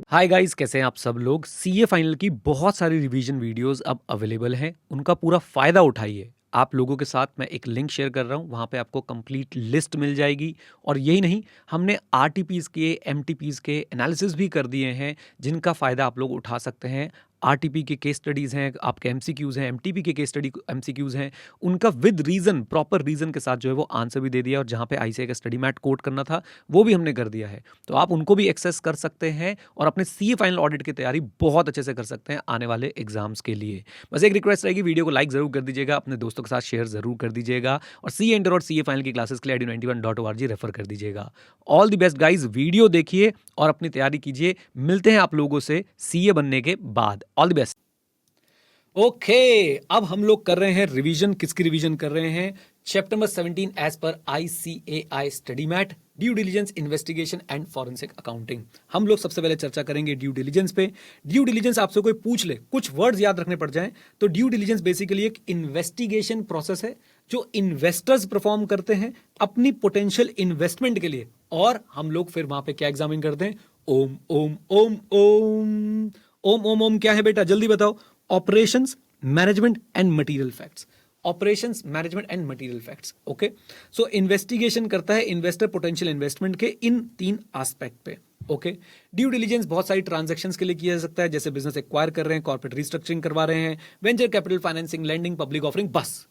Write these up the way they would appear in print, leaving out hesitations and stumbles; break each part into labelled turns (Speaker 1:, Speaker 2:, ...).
Speaker 1: Hi guys, कैसे हैं आप सब लोग। सीए फाइनल की बहुत सारी रिवीजन वीडियोस अब अवेलेबल हैं, उनका पूरा फ़ायदा उठाइए। आप लोगों के साथ मैं एक लिंक शेयर कर रहा हूँ, वहाँ पे आपको कंप्लीट लिस्ट मिल जाएगी। और यही नहीं, हमने आरटीपीज़ के, एमटीपीज़ के एनालिसिस भी कर दिए हैं, जिनका फ़ायदा आप लोग उठा सकते हैं। आरटीपी के केस स्टडीज़ हैं, आपके एमसीक्यूज़ हैं, एमटीपी के केस स्टडी एमसीक्यूज़ हैं, उनका विद रीज़न, प्रॉपर रीज़न के साथ जो है वो आंसर भी दे दिया। और जहाँ पे आईसीएआई का स्टडी मैट कोट करना था, वो भी हमने कर दिया है। तो आप उनको भी एक्सेस कर सकते हैं और अपने सीए फाइनल ऑडिट की तैयारी बहुत अच्छे से कर सकते हैं आने वाले एग्जाम्स के लिए। बस एक रिक्वेस्ट रहेगी, वीडियो को लाइक जरूर कर दीजिएगा, अपने दोस्तों के साथ शेयर जरूर कर दीजिएगा और सीए इंटर और सीए फाइनल की क्लासेस के लिए edu91.org रेफर कर दीजिएगा। All the best guys, video देखिए और अपनी तैयारी कीजिए। मिलते हैं आप लोगों से सीए बनने के बाद। All the best. ओके, अब हम लोग कर रहे हैं रिवीजन। किसकी रिवीजन कर रहे हैं? Chapter number 17 as per ICAI study mat, due diligence, investigation and forensic accounting. हम लोग सबसे पहले चर्चा करेंगे ड्यू डिलिजेंस पे। ड्यू डिलिजेंस आपसे कोई पूछ ले, कुछ वर्ड्स याद रखने पड़ जाएं, तो ड्यू डिलिजेंस बेसिकली एक इन्वेस्टिगेशन प्रोसेस है जो इन्वेस्टर्स परफॉर्म करते हैं अपनी पोटेंशियल इन्वेस्टमेंट के लिए। और हम लोग फिर वहां पे क्या एग्जामिन करते हैं? ओम ओम ओम ओम ओम ओम ओम क्या है बेटा, जल्दी बताओ। Operations, management and material facts. Operations, management and material facts. Okay, so investigation करता है इन्वेस्टर पोटेंशियल इन्वेस्टमेंट के इन 3 एस्पेक्ट पे। ओके, ड्यू डिलिजेंस बहुत सारी ट्रांजैक्शंस के लिए किया जा सकता है, जैसे बिजनेस एक्वायर कर रहे हैं, कॉर्पोरेट रिस्ट्रक्चरिंग करवा रहे हैं, venture capital financing, landing, public offering. बस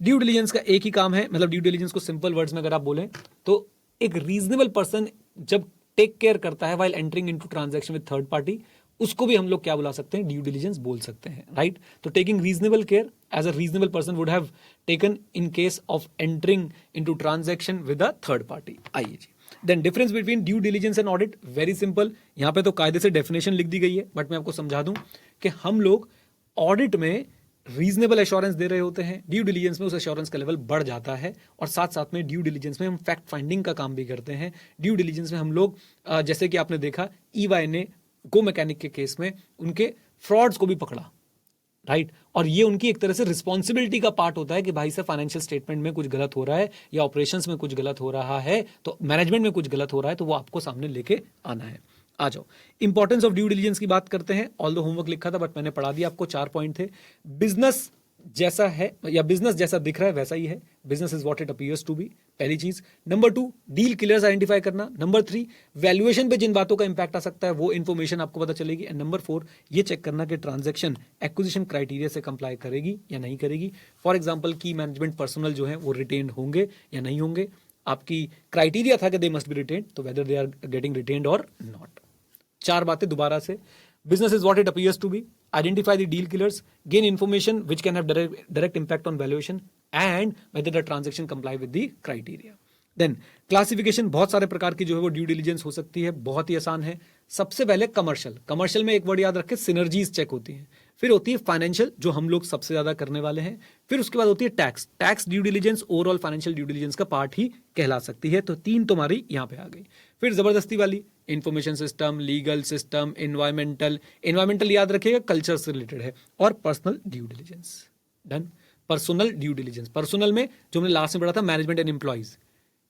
Speaker 1: ड्यू डिलिजेंस का एक ही काम है, मतलब ड्यू डिलिजेंस को सिंपल वर्ड्स में अगर आप बोलें तो एक रीजनेबल पर्सन जब टेक केयर करता है while entering into transaction with third party, उसको भी हम लोग क्या बुला सकते हैं? ड्यू डिलिजेंस बोल सकते हैं, राइट? तो taking reasonable care as a reasonable person would have taken in case of entering into transaction with a third party. आइए जी, then difference between due diligence and audit, very simple. यहां पे तो कायदे से डेफिनेशन लिख दी गई है, बट मैं आपको समझा दूं कि हम लोग ऑडिट में रीजनेबल एश्योरेंस दे रहे होते हैं, ड्यू डिलिजेंस में उस एश्योरेंस का लेवल बढ़ जाता है। और साथ साथ में ड्यू डिलिजेंस में हम फैक्ट फाइंडिंग का काम भी करते हैं। ड्यू डिलिजेंस में हम लोग जैसे कि आपने देखा ईवाई ने गो मैकेनिक के केस में उनके फ्रॉड्स को भी पकड़ा, राइट? और ये उनकी एक तरह से रिस्पॉन्सिबिलिटी का पार्ट होता है कि भाई से फाइनेंशियल स्टेटमेंट में कुछ गलत हो रहा है या ऑपरेशंस में कुछ गलत हो रहा है, तो मैनेजमेंट में कुछ गलत हो रहा है, तो वो आपको सामने लेके आना है। आ जाओ, इंपॉर्टेंस ऑफ ड्यू डिलिजेंस की बात करते हैं। ऑल द होमवर्क लिखा था बट मैंने पढ़ा दिया आपको। 4 पॉइंट थे। बिजनेस जैसा है या बिजनेस जैसा दिख रहा है वैसा ही है। Business is what it appears to be, पहली चीज। नंबर 2, डील किलर्स आइडेंटिफाई करना। नंबर 3, वैल्यूएशन पे जिन बातों का इंपैक्ट आ सकता है वो इन्फॉर्मेशन आपको पता चलेगी। एंड नंबर 4, ये चेक करना कि ट्रांजैक्शन एक्विजिशन क्राइटेरिया से कंप्लाई करेगी या नहीं करेगी। फॉर एग्जाम्पल, की मैनेजमेंट पर्सनल जो है वो रिटेन्ड होंगे या नहीं होंगे। आपकी क्राइटेरिया था कि दे मस्ट बी रिटेन्ड, तो whether they are getting retained और नॉट। 4 बातें दोबारा से। Business is what it appears to be. Identify the deal killers. Gain information which can have direct impact on valuation and whether the transaction comply with the criteria. Then classification, बहुत सारे प्रकार की जो है वो ड्यू डिलिजेंस हो सकती है, बहुत ही आसान है। सबसे पहले कमर्शियल। कमर्शियल में एक वर्ड याद रखें, सिनर्जीज चेक होती हैं। फिर होती है फाइनेंशियल, जो हम लोग सबसे ज्यादा करने वाले हैं। फिर उसके बाद होती है tax. Tax due diligence overall financial due diligence का पार्ट ही कहला सकती है। तो 3 तुम्हारी यहां पे आ गई। फिर जबरदस्ती वाली, information system, legal system, environmental याद रखिएगा, कल्चर से रिलेटेड है। और personal due diligence. Done. Personal due diligence, personal में जो हमने लास्ट में पढ़ा था, management and employees,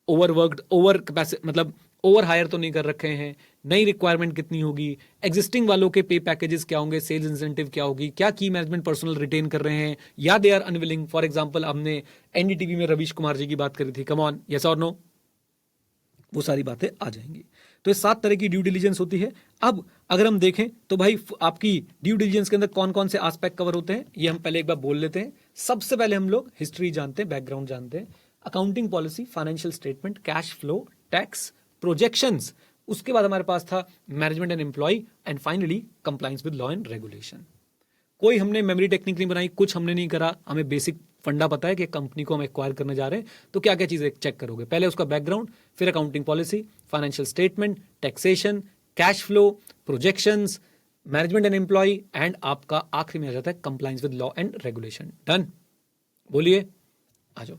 Speaker 1: overworked, over capacity, मतलब ओवर हायर तो नहीं कर रखे हैं, नई रिक्वायरमेंट कितनी होगी, एग्जिस्टिंग वालों के पे पैकेजेस क्या होंगे, सेल्स इंसेंटिव क्या होगी, क्या की मैनेजमेंट पर्सनल रिटेन कर रहे हैं या they are unwilling. For example, हमने एनडीटीवी में रवीश कुमार जी की बात करी थी, कम ऑन, यस और नो, वो सारी बातें आ जाएंगी। तो ये 7 तरह की ड्यू डिलिजेंस होती है। अब अगर हम देखें तो भाई आपकी ड्यू डिलिजेंस के अंदर कौन कौन से एस्पेक्ट कवर होते हैं, ये हम पहले एक बार बोल लेते हैं। सबसे पहले हम लोग हिस्ट्री जानते हैं, बैकग्राउंड जानते हैं, accounting policy, financial statement, cash flow, tax, projections. उसके बाद हमारे पास था management and employ, and finally compliance with law and regulation. कोई हमने मेमोरी टेक्निक नहीं बनाई, कुछ हमने नहीं करा, हमें बेसिक फंडा पता है कि कंपनी को हम एक्वायर करने जा रहे हैं तो क्या क्या चीजें चेक करोगे। पहले उसका बैकग्राउंड, फिर accounting policy, financial statement, taxation, cash flow, projections, management and employ, and आपका आखिरी में आ जाता है compliance with law and regulation. Done, बोलिए, आ जाओ।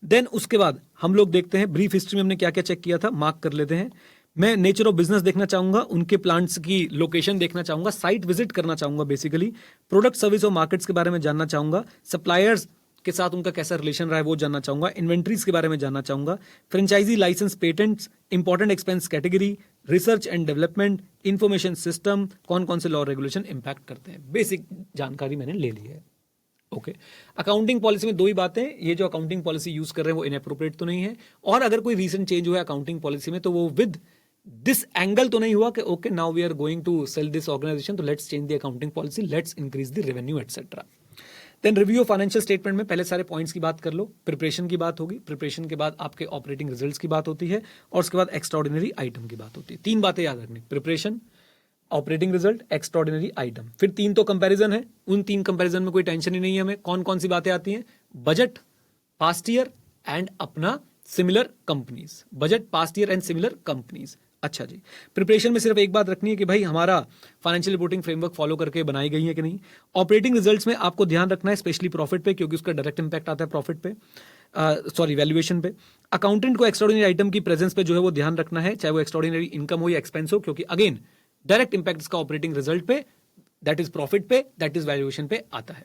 Speaker 1: देन उसके बाद हम लोग देखते हैं ब्रीफ हिस्ट्री में हमने क्या क्या चेक किया था, मार्क कर लेते हैं। मैं नेचर ऑफ बिजनेस देखना चाहूंगा, उनके प्लांट्स की लोकेशन देखना चाहूंगा, साइट विजिट करना चाहूंगा, बेसिकली प्रोडक्ट सर्विस और मार्केट्स के बारे में जानना चाहूंगा, सप्लायर्स के साथ उनका कैसा रिलेशन रहा है वो जानना चाहूंगा, इन्वेंट्रीज के बारे में जानना चाहूंगा, franchisee licence, patents, important expense category, research and development, information system, कौन कौन से लॉ रेगुलेशन इंपैक्ट करते हैं, बेसिक जानकारी मैंने ले ली है। ओके, अकाउंटिंग पॉलिसी में दो ही बातें, ये जो अकाउंटिंग पॉलिसी यूज कर रहे हैं वो इनएप्रोप्रिएट तो नहीं है, और अगर कोई रीसेंट चेंज हुआ है अकाउंटिंग पॉलिसी में तो वो विद दिस एंगल तो नहीं हुआ कि okay now we are going to sell this organisation, तो let's change the accounting policy, let's increase the revenue etcetera. Then review of financial statement में पहले सारे पॉइंट्स की बात कर लो, प्रिपरेशन की बात होगी, प्रिपरेशन के बाद आपके ऑपरेटिंग रिजल्ट्स की बात होती है, और उसके बाद एक्स्ट्राऑर्डिनरी आइटम की बात होती है। तीन बातें याद रखनी, preparation, operating result, extraordinary item. फिर तीन तो कंपैरिजन है, उन तीन कंपैरिजन में कोई टेंशन ही नहीं है हमें। कौन कौन सी बातें आती हैं, बजट, पास्ट ईयर एंड अपना similar companies, budget, past year and similar companies. अच्छा जी, प्रिपरेशन में सिर्फ एक बात रखनी है कि भाई हमारा फाइनेंशियल रिपोर्टिंग फ्रेमवर्क फॉलो करके बनाई गई है कि नहीं। ऑपरेटिंग रिजल्ट्स में आपको ध्यान रखना है स्पेशली प्रॉफिट पे, क्योंकि उसका डायरेक्ट इंपैक्ट आता है प्रॉफिट पे, सॉरी वैल्यूएशन पे। अकाउंटेंट को एक्स्ट्राऑर्डिनरी आइटम की प्रेजेंस पे जो है वो ध्यान रखना है, चाहे वो एक्स्ट्राऑर्डिनरी इनकम हो या एक्सपेंस हो, क्योंकि अगेन डायरेक्ट इंपैक्ट इसका ऑपरेटिंग रिजल्ट पे, दैट इज प्रॉफिट पे, दैट इज वैल्यूएशन पे आता है।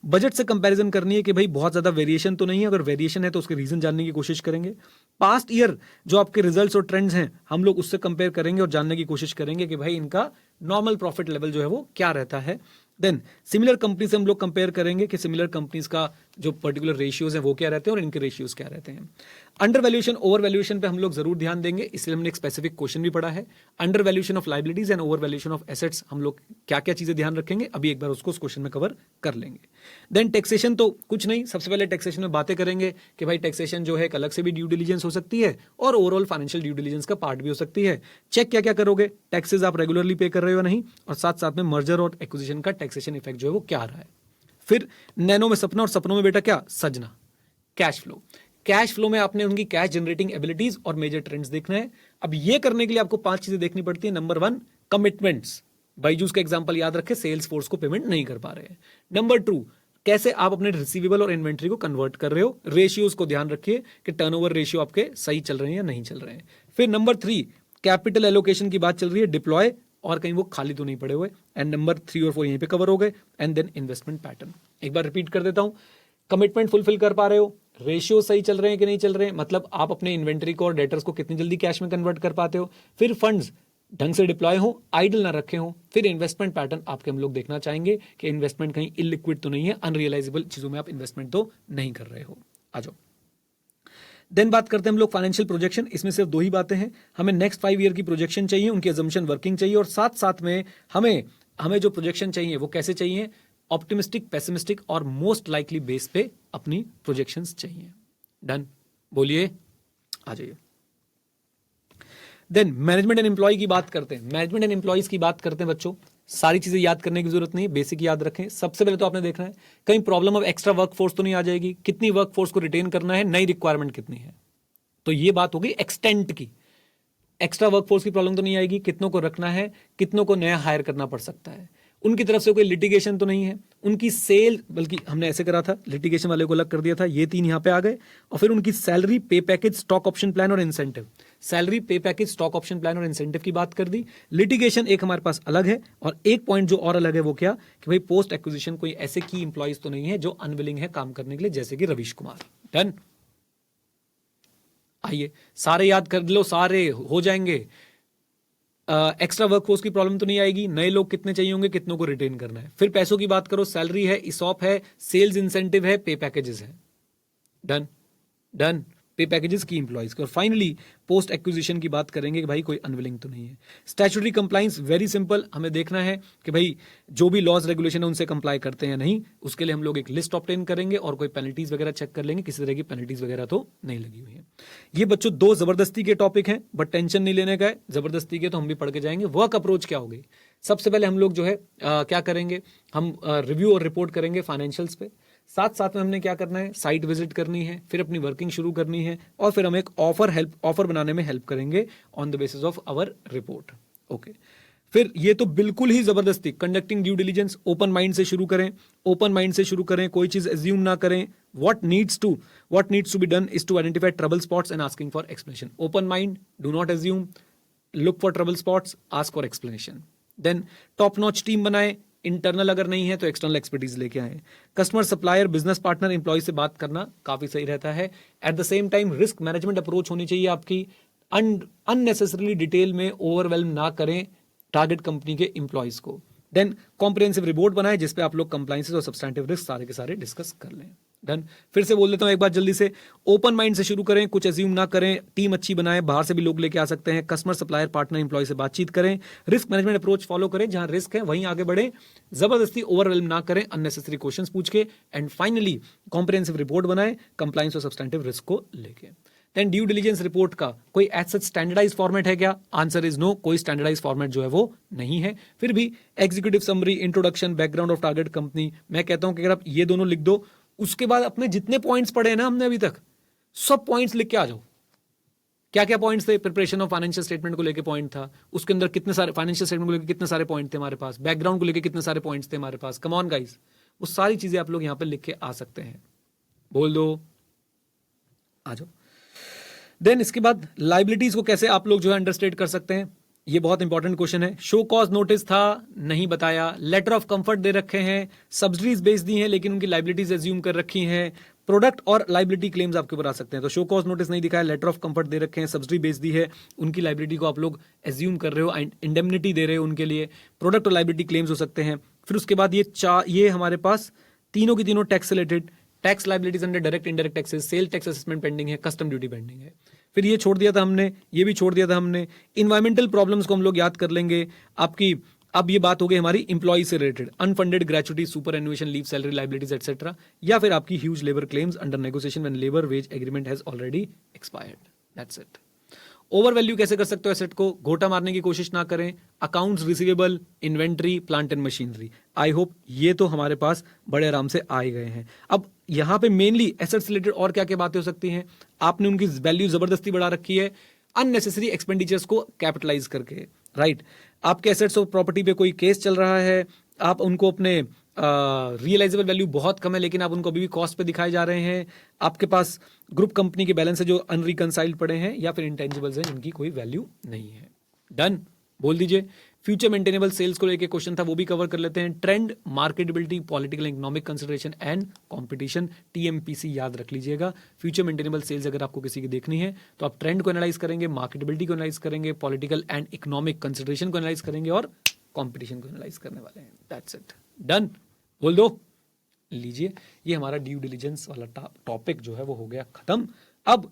Speaker 1: बजट से कंपैरिजन करनी है कि भाई बहुत ज्यादा वेरिएशन तो नहीं है, अगर वेरिएशन है तो उसके रीजन जानने की कोशिश करेंगे। पास्ट ईयर जो आपके रिजल्ट्स और ट्रेंड्स हैं हम लोग उससे कंपेयर करेंगे और जानने की कोशिश करेंगे कि भाई इनका नॉर्मल प्रॉफिट लेवल जो है वो क्या रहता है। देन सिमिलर कंपनी से हम लोग कंपेयर करेंगे कि सिमिलर कंपनीज का जो पर्टिकुलर रेशियोज है वो क्या रहते हैं और इनके रेशियोज क्या रहते हैं। अंडर वैल्यूएशन, ओवर वैल्यूएशन पे हम लोग जरूर ध्यान देंगे, इसलिए हमने एक स्पेसिफिक क्वेश्चन भी पढ़ा है। Under valuation of liabilities and over valuation of assets, हम लोग क्या क्या चीजें ध्यान रखेंगे अभी एक बार उसको उस क्वेश्चन में कवर कर लेंगे। देन टैक्सेशन तो कुछ नहीं, सबसे पहले टैक्सेशन में बातें करेंगे कि भाई टैक्सेशन जो है एक अलग से भी ड्यू डिलीजेंस हो सकती है और ओवरऑल फाइनेंशियल ड्यू डिलीजेंस का पार्ट भी हो सकती है। चेक क्या क्या करोगे, टैक्सेस आप रेगुलरली पे कर रहे हो या नहीं, और साथ साथ में मर्जर और एक्विजिशन का टैक्सेशन इफेक्ट जो है वो क्या आ रहा है। फिर नैनो में सपना और सपनों में बेटा क्या, सजना। कैश फ्लो, कैश फ्लो में आपने उनकी कैश जनरेटिंग एबिलिटीज और मेजर ट्रेंड्स देखना है। अब ये करने के लिए आपको 5 चीजें देखनी पड़ती है। नंबर 1, कमिटमेंट्स, बाइजूस का एग्जांपल याद रखें, सेल्स फोर्स को पेमेंट नहीं कर पा रहे हैं। नंबर 2, कैसे आप अपने रिसीवेबल और इन्वेंट्री को कन्वर्ट कर रहे हो, रेशियोज को ध्यान रखिए कि टर्नओवर रेशियो आपके सही चल रहे हैं या नहीं चल रहे हैं। फिर नंबर 3, कैपिटल एलोकेशन की बात चल रही है, डिप्लॉय और कहीं वो खाली तो नहीं पड़े हुए, एंड नंबर 3 और 4 यहीं पे कवर हो गए। एंड देन इन्वेस्टमेंट पैटर्न, एक बार रिपीट कर देता हूं, कमिटमेंट फुलफिल कर पा रहे हो, रेशियो सही चल रहे हैं कि नहीं चल रहे हैं, मतलब आप अपने इन्वेंट्री को और डेटर्स को कितनी जल्दी कैश में कन्वर्ट कर पाते हो, फिर फंड्स ढंग से डिप्लॉय हो, आइडल ना रखे हो, फिर इन्वेस्टमेंट पैटर्न आपके हम लोग देखना चाहेंगे कि इन्वेस्टमेंट कहीं इलिक्विड तो नहीं है, अनरियलाइजेबल चीजों में आप इन्वेस्टमेंट तो नहीं कर रहे हो। आ जाओ, देन बात करते हैं हम लोग फाइनेंशियल प्रोजेक्शन। इसमें सिर्फ 2 ही बातें हैं, हमें नेक्स्ट 5 ईयर की प्रोजेक्शन चाहिए, उनकी अजम्पशन वर्किंग चाहिए, और साथ साथ में हमें जो प्रोजेक्शन चाहिए वो कैसे चाहिए, ऑप्टिमिस्टिक, पेसिमिस्टिक और मोस्ट लाइकली बेस पे अपनी प्रोजेक्शंस चाहिए। डन, बोलिए, आ जाइए। देन मैनेजमेंट एंड एम्प्लॉय की बात करते हैं, मैनेजमेंट एंड एम्प्लॉयज की बात करते हैं बच्चों। सारी चीजें याद करने की जरूरत नहीं है, बेसिक याद रखें। सबसे पहले तो आपने देखना है कहीं प्रॉब्लम ऑफ एक्स्ट्रा वर्कफोर्स तो नहीं आ जाएगी, कितनी वर्कफोर्स को रिटेन करना है, नई रिक्वायरमेंट कितनी है, तो ये बात होगी एक्सटेंट की। एक्स्ट्रा वर्कफोर्स की प्रॉब्लम तो नहीं आएगी, कितनों को रखना है, कितनों को नया हायर करना पड़ सकता है, उनकी तरफ से कोई लिटिगेशन तो नहीं है, उनकी सेल, बल्कि हमने ऐसे करा था, लिटिगेशन वाले को अलग कर दिया था, ये 3 यहां पे आ गए, और फिर उनकी सैलरी, पे पैकेज, स्टॉक ऑप्शन प्लान और इंसेंटिव। सैलरी, पे पैकेज, स्टॉक ऑप्शन प्लान और इंसेंटिव की बात कर दी। लिटिगेशन एक हमारे पास अलग है, और एक पॉइंट जो और अलग है वो क्या, कि भाई पोस्ट एक्विजिशन कोई ऐसे की इंप्लॉइज तो नहीं है जो अनविलिंग है काम करने के लिए, जैसे कि रवीश कुमार। डन, आइए सारे याद कर लो, सारे हो जाएंगे। एक्स्ट्रा वर्कफोर्स की प्रॉब्लम तो नहीं आएगी, नए लोग कितने चाहिए होंगे, कितनों को रिटेन करना है। फिर पैसों की बात करो, सैलरी है, इसॉप है, सेल्स इंसेंटिव है, पे पैकेजेस है। डन डन, पे पैकेजेस की इंप्लॉइज की। और फाइनली पोस्ट एक्विजिशन की बात करेंगे कि भाई कोई अनविलिंग तो नहीं है। स्टैट्यूटरी कंप्लाइंस वेरी सिंपल, हमें देखना है कि भाई जो भी लॉज रेगुलेशन है उनसे कंप्लाई करते हैं या नहीं, उसके लिए हम लोग एक लिस्ट ऑब्टेन करेंगे और कोई पेनल्टीज वगैरह चेक कर लेंगे, किसी तरह की पेनल्टीज वगैरह तो नहीं लगी हुई है। ये बच्चों 2 जबरदस्ती के टॉपिक हैं, बट टेंशन नहीं लेने का है, जबरदस्ती के तो हम भी पढ़ के जाएंगे। वर्क अप्रोच क्या होगी, सबसे पहले हम लोग जो है क्या करेंगे, हम रिव्यू और रिपोर्ट करेंगे फाइनेंशियल्स पे, साथ साथ में हमने क्या करना है, साइट विजिट करनी है, फिर अपनी वर्किंग शुरू करनी है, और फिर हम एक ऑफर बनाने में हेल्प करेंगे on the basis of our report. Okay, फिर ये तो बिल्कुल ही जबरदस्ती, conducting due diligence, open mind से शुरू करें, ओपन माइंड से शुरू करें, कोई चीज एज्यूम ना करें। What needs to be done is to identify trouble spots and asking for explanation. Open mind, do not assume, look for trouble spots, ask for explanation. Then top notch team बनाए, internal अगर नहीं है तो external expertise लेके आए। Customer, supplier, business partner, employ से बात करना काफी सही रहता है। At the same time risk management approach होनी चाहिए आपकी, अननेसेसरली डिटेल में ओवरवेल्म ना करें टारगेट कंपनी के एम्प्लॉयज को। देन कॉम्प्रिहेंसिव रिपोर्ट बनाएं जिसपे आप लोग कंप्लायंसेस और सब्सटैंटिव रिस्क सारे के सारे डिस्कस कर लें। डन। फिर से बोल देता हूं एक बार जल्दी से, ओपन माइंड से शुरू करें, कुछ एज्यूम ना करें, टीम अच्छी बनाएं, बाहर से भी लोग लेके आ सकते हैं, कस्टमर, सप्लायर, पार्टनर, एम्प्लॉय से बातचीत करें, रिस्क मैनेजमेंट अप्रोच फॉलो करें, जहां रिस्क है वहीं आगे बढ़े, जबरदस्ती ओवरवेल्म ना करें अननेसेसरी क्वेश्चंस पूछ के, एंड फाइनली कॉम्प्रिहेंसिव रिपोर्ट बनाएं कंप्लायंस और सब्सटैंटिव रिस्क को लेके। देन ड्यू डिलिजेंस रिपोर्ट का कोई एज सच स्टैंडर्डाइज फॉर्मेट है क्या? आंसर इज नो, कोई स्टैंडर्डाइज फॉर्मेट जो है वो नहीं है। फिर भी executive summary, introduction, background of target company, मैं कहता हूं कि अगर आप ये दोनों लिख दो, उसके बाद अपने जितने पॉइंट्स पढ़े हैं ना हमने अभी तक, सब पॉइंट्स लिख के आ जाओ। क्या क्या पॉइंट्स थे? प्रिपरेशन ऑफ फाइनेंशियल स्टेटमेंट को लेके पॉइंट था, उसके अंदर कितने सारे फाइनेंशियल स्टेटमेंट को लेके कितने सारे पॉइंट थे हमारे पास, बैकग्राउंड को लेके कितने सारे पॉइंट्स थे हमारे पास। कम ऑन गाइस, वो सारी चीजें आप लोग यहां पे लिख के आ सकते हैं। बोल दो, आ जाओ। देन इसके बाद लाइबिलिटीज को कैसे आप लोग जो है अंडरस्टैंड कर सकते हैं, ये बहुत इंपॉर्टेंट क्वेश्चन है। शो कॉज नोटिस था, नहीं बताया। लेटर ऑफ कंफर्ट दे रखे हैं, सब्सिडीज बेच दी हैं लेकिन उनकी लाइबिलिटीज एज्यूम कर रखी हैं, प्रोडक्ट और लाइबिलिटी क्लेम्स आपके ऊपर आ सकते हैं। तो शो कॉज नोटिस नहीं दिखाया, लेटर ऑफ कंफर्ट दे रखे हैं, सब्सिडी बेच दी है, उनकी लाइबिलिटी को आप लोग एज्यूम कर रहे हो, इंडेमनिटी दे रहे हो उनके लिए, प्रोडक्ट और लाइबिलिटी क्लेम्स हो सकते हैं। फिर उसके बाद ये हमारे पास तीनों की तीनों tax related, tax liabilities under direct indirect taxes, sale tax assessment pending है, कस्टम ड्यूटी पेंडिंग है। फिर ये छोड़ दिया था हमने, ये भी छोड़ दिया था हमने। इन्वायरमेंटल प्रॉब्लम्स को हम लोग याद कर लेंगे आपकी। अब ये बात हो गई हमारी इंप्लॉई से related, unfunded gratuity, superannuation leave, salary liabilities etcetera, या फिर आपकी huge labour claims under negotiation when labour wage agreement has already expired. That's it. Over value कैसे कर सकते हो एसेट को? घोटा मारने की कोशिश ना करें। Accounts receivable, inventory, plant and machinery, I hope ये तो हमारे पास बड़े आराम से आ गए हैं। अब यहां पे मेनली एसेट्स रिलेटेड और क्या क्या बातें हो सकती हैं? आपने उनकी वैल्यू जबरदस्ती बढ़ा रखी है अननेसेसरी एक्सपेंडिचर्स को कैपिटलाइज करके, राइट। आपके एसेट्स और प्रॉपर्टी पे कोई केस चल रहा है, आप उनको अपने रियलाइजेबल वैल्यू बहुत कम है लेकिन आप उनको अभी भी कॉस्ट पे दिखाए जा रहे हैं। आपके पास ग्रुप कंपनी के बैलेंस है जो अनरिकंसाइल्ड पड़े हैं, या फिर इंटेंजिबल्स हैं जिनकी कोई वैल्यू नहीं है। डन, बोल दीजिए। फ्यूचर मेंटेनेबल सेल्स को लेके क्वेश्चन था, वो भी कवर कर लेते हैं। Trend, marketability, political economic consideration and competition, TMPC याद रख लीजिएगा। फ्यूचर मेंटेनेबल सेल्स अगर आपको किसी की देखनी है तो आप ट्रेंड को एनालाइज करेंगे, मार्केटेबिलिटी को एनालाइज करेंगे, पॉलिटिकल एंड इकोनॉमिक कंसिडरेशन को एनालाइज करेंगे और कंपटीशन को एनालाइज करने वाले हैं। That's it. डन, बोल दो। लीजिए, ये हमारा ड्यू डिलिजेंस वाला टॉपिक जो है वो हो गया खत्म। अब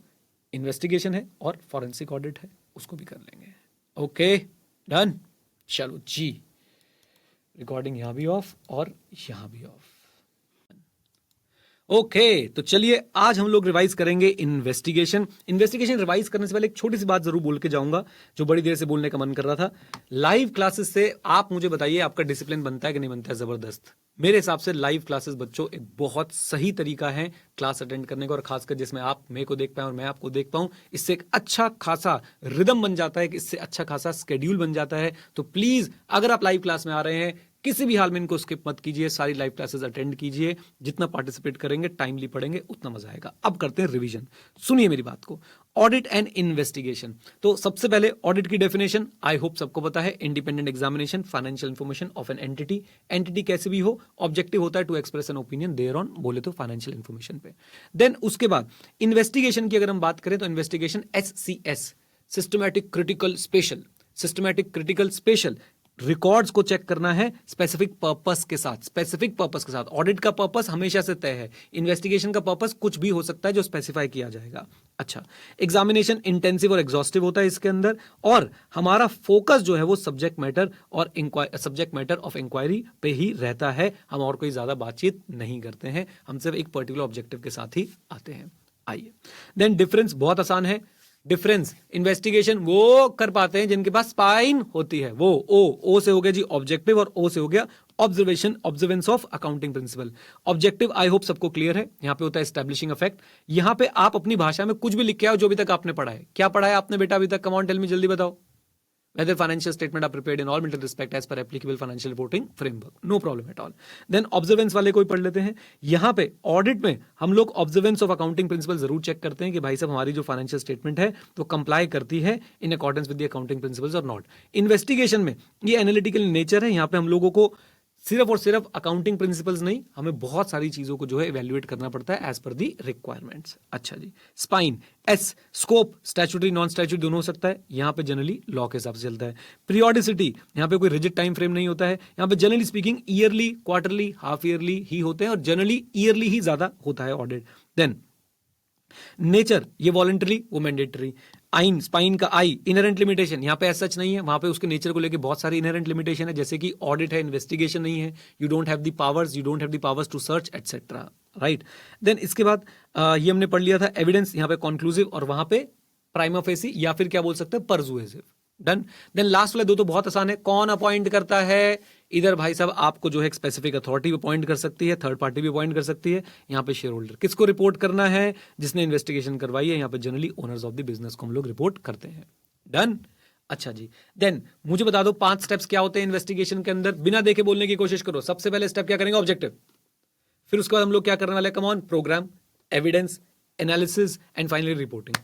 Speaker 1: इन्वेस्टिगेशन है और फॉरेंसिक ऑडिट है, उसको भी कर लेंगे। Okay, done. चलो जी, रिकॉर्डिंग यहां भी ऑफ और यहां भी ऑफ। ओके, तो चलिए आज हम लोग रिवाइज करेंगे इन्वेस्टिगेशन। इन्वेस्टिगेशन रिवाइज करने से पहले एक छोटी सी बात जरूर बोल के जाऊंगा जो बड़ी देर से बोलने का मन कर रहा था। लाइव क्लासेस से आप मुझे बताइए आपका डिसिप्लिन बनता है कि नहीं बनता है? जबरदस्त। मेरे हिसाब से लाइव क्लासेस बच्चों एक बहुत सही तरीका है क्लास अटेंड करने का, और खासकर जिसमें आप मेरे को देख पाए और मैं आपको देख पाऊं, इससे एक अच्छा खासा रिदम बन जाता है, इससे अच्छा खासा स्केड्यूल बन जाता है। तो प्लीज अगर आप लाइव क्लास में आ रहे हैं किसी भी हाल में इनको स्किप मत कीजिए, सारी लाइव क्लासेस अटेंड कीजिए। जितना पार्टिसिपेट करेंगे, टाइमली पढ़ेंगे, उतना मजा आएगा। अब करते हैं रिवीजन। सुनिए मेरी बात को। ऑडिट एंड इन्वेस्टिगेशन, तो सबसे पहले ऑडिट की डेफिनेशन आई होप सबको पता है, independent examination financial information of an entity. Entity कैसे भी हो, ऑब्जेक्टिव होता है to express an opinion thereon, बोले तो फाइनेंशियल इंफॉर्मेशन पे। देन उसके बाद इन्वेस्टिगेशन की अगर हम बात करें तो investigation SCS, systematic critical special, systematic critical special, records को चेक करना है स्पेसिफिक पर्पस के साथ, स्पेसिफिक पर्पस के साथ। ऑडिट का पर्पस हमेशा से तय है, इन्वेस्टिगेशन का पर्पस कुछ भी हो सकता है जो स्पेसिफाई किया जाएगा। अच्छा, एग्जामिनेशन इंटेंसिव और एग्जॉस्टिव होता है इसके अंदर, और हमारा फोकस जो है वो सब्जेक्ट मैटर और सब्जेक्ट मैटर ऑफ इंक्वायरी पे ही रहता है। हम और कोई ज्यादा बातचीत नहीं करते हैं, हम सिर्फ एक पर्टिकुलर ऑब्जेक्टिव के साथ ही आते हैं। आइए, देन डिफरेंस बहुत आसान है। डिफरेंस इन्वेस्टिगेशन वो कर पाते हैं जिनके पास स्पाइन होती है, वो ओ से हो गया जी ऑब्जेक्टिव, और ओ से हो गया observation, observance of accounting principle. Objective I hope सबको क्लियर है, यहां पे होता है एस्टैब्लिशिंग इफेक्ट। यहां पे आप अपनी भाषा में कुछ भी लिख के आओ जो अभी तक आपने पढ़ा है। क्या पढ़ा है आपने बेटा अभी तक? कम ऑन टेल मी, जल्दी बताओ। Whether financial statement are prepared in all material respect as per applicable financial reporting framework, no problem at all. Then observance वाले कोई पढ़ लेते हैं। यहाँ पे ऑडिट में हम लोग ऑब्जर्वेंस ऑफ अकाउंटिंग प्रिंसिपल जरूर चेक करते हैं कि भाई साहब हमारी जो फाइनेंशियल स्टेटमेंट है तो कंप्लाई करती है in accordance with the accounting principles और नॉट। इन्वेस्टिगेशन में ये एनालिटिकल नेचर है, यहाँ पे हम लोगों को सिर्फ और सिर्फ अकाउंटिंग प्रिंसिपल्स नहीं, हमें बहुत सारी चीजों को जो है इवेल्युएट करना पड़ता है एज पर दी रिक्वायरमेंट्स। अच्छा जी, spine, S, scope, statutory non statutory दोनों हो सकता है, यहाँ पे जनरली लॉ के हिसाब से चलता है। पीरियोडिसिटी, यहाँ पे कोई रिजिड टाइम फ्रेम नहीं होता है, यहाँ पे generally speaking yearly, quarterly, half yearly ही होते हैं और जनरली ईयरली ही ज्यादा होता है ऑडिट। देन नेचर, ये वॉलंटरी वो मैंडेटरी। आइन, स्पाइन का आई, इनहेरेंट लिमिटेशन, यहाँ पे ऐसा सच नहीं है, वहां पे उसके नेचर को लेके बहुत सारी इनहेरेंट लिमिटेशन है, जैसे कि ऑडिट है, इन्वेस्टिगेशन नहीं है, you don't have the powers, you don't have the powers to search et cetera, right. Then इसके बाद ये हमने पढ़ लिया था एविडेंस, यहाँ पे कॉन्क्लूसिव और वहां पे प्राइमा फेसी या फिर क्या बोल सकते हैं परसुएसिव। डन। देन लास्ट वाले दो तो बहुत आसान है, कौन अपॉइंट करता है, इधर भाई साहब आपको जो है स्पेसिफिक अथॉरिटी अपॉइंट कर सकती है, थर्ड पार्टी भी अपॉइंट कर सकती है, यहाँ पे शेयर होल्डर। किसको रिपोर्ट करना है, जिसने इन्वेस्टिगेशन करवाई है, यहाँ पे generally owners of the business को हम लोग रिपोर्ट करते हैं। डन। अच्छा जी, देन मुझे बता दो 5 स्टेप्स क्या होते हैं इन्वेस्टिगेशन के अंदर, बिना देखे बोलने की कोशिश करो। सबसे पहले स्टेप क्या करेंगे, ऑब्जेक्टिव। फिर उसके बाद हम लोग क्या करने वाले, come on, programme, evidence, analysis and finally reporting.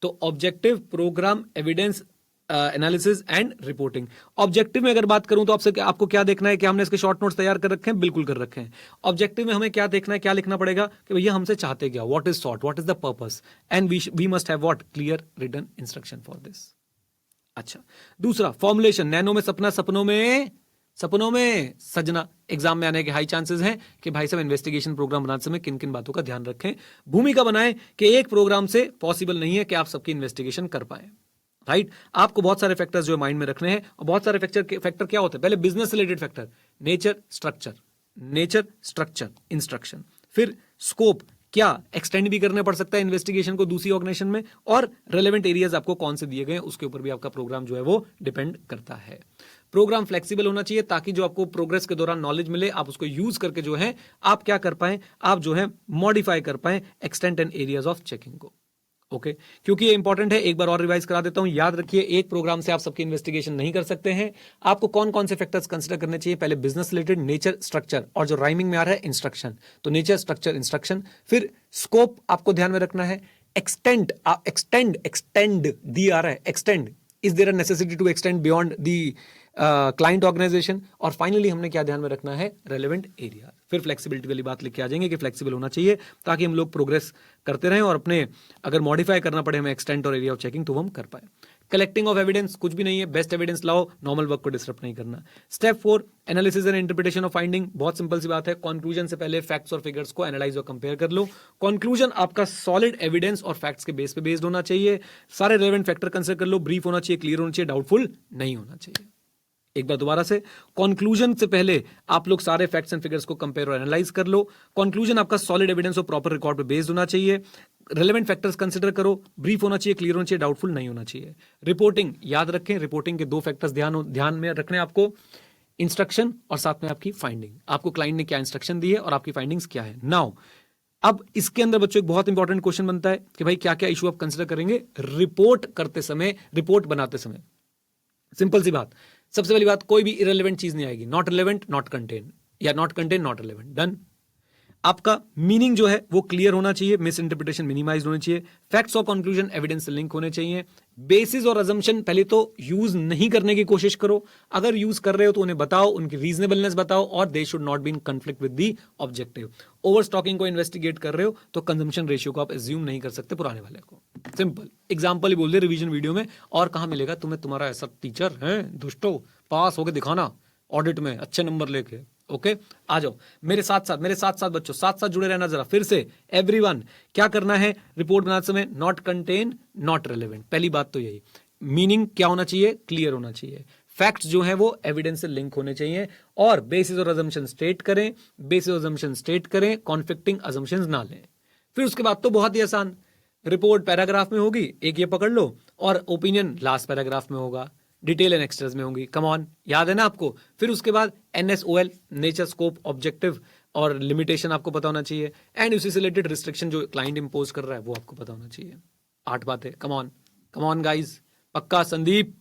Speaker 1: तो objective, programme, evidence, analysis and reporting. Objective में अगर बात करूं तो आपसे आपको क्या देखना है, कि हमने इसके शॉर्ट नोट्स तैयार कर रखे हैं, बिल्कुल कर रखे हैं। ऑब्जेक्टिव में हमें क्या देखना है, क्या लिखना पड़ेगा कि भैया हमसे चाहते क्या, what is sought, what is the purpose, and we must have what, clear written instruction for this. अच्छा, दूसरा फॉर्मुलेशन, नैनो में सपना, सपनों में सजना। एग्जाम में आने के हाई चांसेस हैं कि भाई साहब इन्वेस्टिगेशन प्रोग्राम बनाते समय किन किन बातों का ध्यान रखें। भूमिका बनाएं कि एक प्रोग्राम से पॉसिबल नहीं है कि आप सबकी इन्वेस्टिगेशन कर पाए, राइट। आपको बहुत सारे फैक्टर्स जो माइंड में रखने हैं, और बहुत सारे फैक्टर क्या होते हैं, पहले business related factor, nature structure instruction, फिर स्कोप, क्या एक्सटेंड भी करने पड़ सकता है इन्वेस्टिगेशन को दूसरी ऑर्गेनाइजेशन में, और रेलेवेंट एरियाज आपको कौन से दिए गए हैं उसके ऊपर भी आपका प्रोग्राम जो है वो डिपेंड करता है। प्रोग्राम फ्लेक्सिबल होना चाहिए ताकि जो आपको प्रोग्रेस के दौरान नॉलेज मिले, आप उसको यूज करके जो है आप क्या कर पाए, आप जो है मॉडिफाई कर पाए extent and areas of checking को। ओके, क्योंकि ये इंपॉर्टेंट है, एक बार और रिवाइज करा देता हूं, याद रखिए एक प्रोग्राम से आप सबकी इन्वेस्टिगेशन नहीं कर सकते हैं। आपको कौन कौन से फैक्टर्स कंसीडर करने चाहिए, पहले बिजनेस रिलेटेड, नेचर, स्ट्रक्चर, और जो राइमिंग में आ रहा है इंस्ट्रक्शन, तो नेचर, स्ट्रक्चर, इंस्ट्रक्शन। फिर स्कोप आपको ध्यान में रखना है, एक्सटेंड दी आ रहा है, extend, is there a necessity to extend beyond the client organisation, और फाइनली हमने क्या ध्यान में रखना है, रेलेवेंट एरिया। फिर फ्लेक्सिबिलिटी वाली बात लिख के आ जाएंगे कि फ्लेक्सिबल होना चाहिए ताकि हम लोग प्रोग्रेस करते रहें, और अपने अगर मॉडिफाई करना पड़े हमें एक्सटेंट और एरिया ऑफ चेकिंग तो हम कर पाए। कलेक्टिंग ऑफ एविडेंस कुछ भी नहीं है, बेस्ट एविडेंस लाओ, नॉर्मल वर्क को डिस्टर्ब नहीं करना। Step 4, analysis and interpretation of finding, बहुत सिंपल सी बात है, कंक्लूजन से पहले फैक्ट्स और फिगर्स को एनालाइज और कंपेयर कर लो। कंक्लूजन आपका सॉलिड एविडेंस और फैक्ट्स के बेस पे बेस्ड होना चाहिए, सारे रेलेवेंट फैक्टर कंसीडर कर लो, ब्रीफ होना चाहिए, क्लियर होना चाहिए, डाउटफुल नहीं होना चाहिए। एक बार दोबारा से, कंक्लूजन से पहले आप लोग सारे फैक्ट्स एंड फिगर्स को कंपेयर और एनालाइज कर लो। कंक्लूजन आपका सॉलिड एविडेंस और प्रॉपर रिकॉर्ड पे बेस्ड होना चाहिए, रेलेवेंट फैक्टर्स कंसीडर करो, ब्रीफ होना चाहिए, क्लियर होना चाहिए, डाउटफुल नहीं होना चाहिए। रिपोर्टिंग याद रखें, रिपोर्टिंग के 2 फैक्टर्स ध्यान में रखने आपको, इंस्ट्रक्शन और साथ में आपकी फाइंडिंग, आपको क्लाइंट ने क्या इंस्ट्रक्शन दी है और आपकी फाइंडिंग्स क्या है। नाउ अब इसके अंदर बच्चों एक बहुत इंपॉर्टेंट क्वेश्चन बनता है कि भाई क्या क्या इशू आप कंसीडर करेंगे रिपोर्ट करते समय, रिपोर्ट बनाते समय। सिंपल सी बात, सबसे पहली बात, कोई भी इरेलेवेंट चीज नहीं आएगी, नॉट रिलेवेंट नॉट कंटेन, या not contain not relevant. Done. आपका मीनिंग जो है वो क्लियर होना चाहिए, मिस इंटरप्रिटेशन मिनिमाइज होनी चाहिए, फैक्ट्स और कंक्लूजन एविडेंस से लिंक होने चाहिए। बेसिस और अजम्पशन पहले तो यूज नहीं करने की कोशिश करो, अगर यूज कर रहे हो तो उन्हें बताओ, उनकी रीजनेबलनेस बताओ, और they should not be in conflict with the objective. Over stocking को इन्वेस्टिगेट कर रहे हो तो कंजम्पशन रेशियो को आप एज्यूम नहीं कर सकते पुराने वाले को। सिंपल एग्जाम्पल ही बोल दे रिवीजन वीडियो में, और कहां मिलेगा तुम्हें तुम्हारा ऐसा टीचर है दुष्टो, पास होके दिखाना ऑडिट में अच्छे नंबर लेके। ओके, आ जाओ मेरे साथ साथ बच्चों, साथ साथ जुड़े रहना जरा। फिर से एवरीवन, क्या करना है रिपोर्ट बनाते समय, नॉट कंटेन नॉट रेलेवेंट, पहली बात तो यही। मीनिंग क्या होना चाहिए, क्लियर होना चाहिए। फैक्ट्स जो है वो एविडेंस से लिंक होने चाहिए, और बेसिस और अजम्पशन स्टेट करें, कॉन्फ्लिक्टिंग अजम्पशंस ना लें। फिर उसके बाद तो बहुत ही आसान, रिपोर्ट पैराग्राफ में होगी, एक ये पकड़ लो, और ओपिनियन लास्ट पैराग्राफ में होगा, डिटेल एंड एक्स्ट्रास में होंगी। कम ऑन, याद है ना आपको। फिर उसके बाद NSOL, नेचर, स्कोप, ऑब्जेक्टिव और लिमिटेशन आपको पता होना चाहिए, एंड उसी से रिलेटेड रिस्ट्रिक्शन जो क्लाइंट इंपोज कर रहा है वो आपको पता होना चाहिए। 8 बातें। कम ऑन गाइज, पक्का। संदीप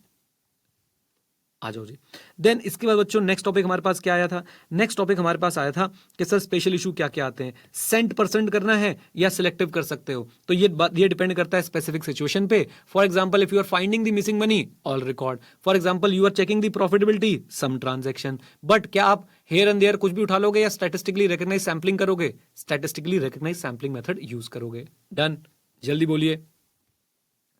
Speaker 1: आ जाओ जी। देन इसके बाद बच्चों नेक्स्ट टॉपिक हमारे पास क्या आया था? नेक्स्ट टॉपिक हमारे पास आया था कि सर स्पेशल इशू क्या क्या आते हैं, सेंट परसेंट करना है या सिलेक्टिव कर सकते हो। तो ये डिपेंड करता है स्पेसिफिक सिचुएशन पे। For example if you are finding the missing money, all record. For example you are checking the profitability, some transaction. But क्या आप हेयर एंड देयर कुछ भी उठा लोगे या स्टैटिस्टिकली रिकॉग्नाइज सैम्पलिंग करोगे? Statistically recognise sampling method use करोगे। Done, जल्दी बोलिए,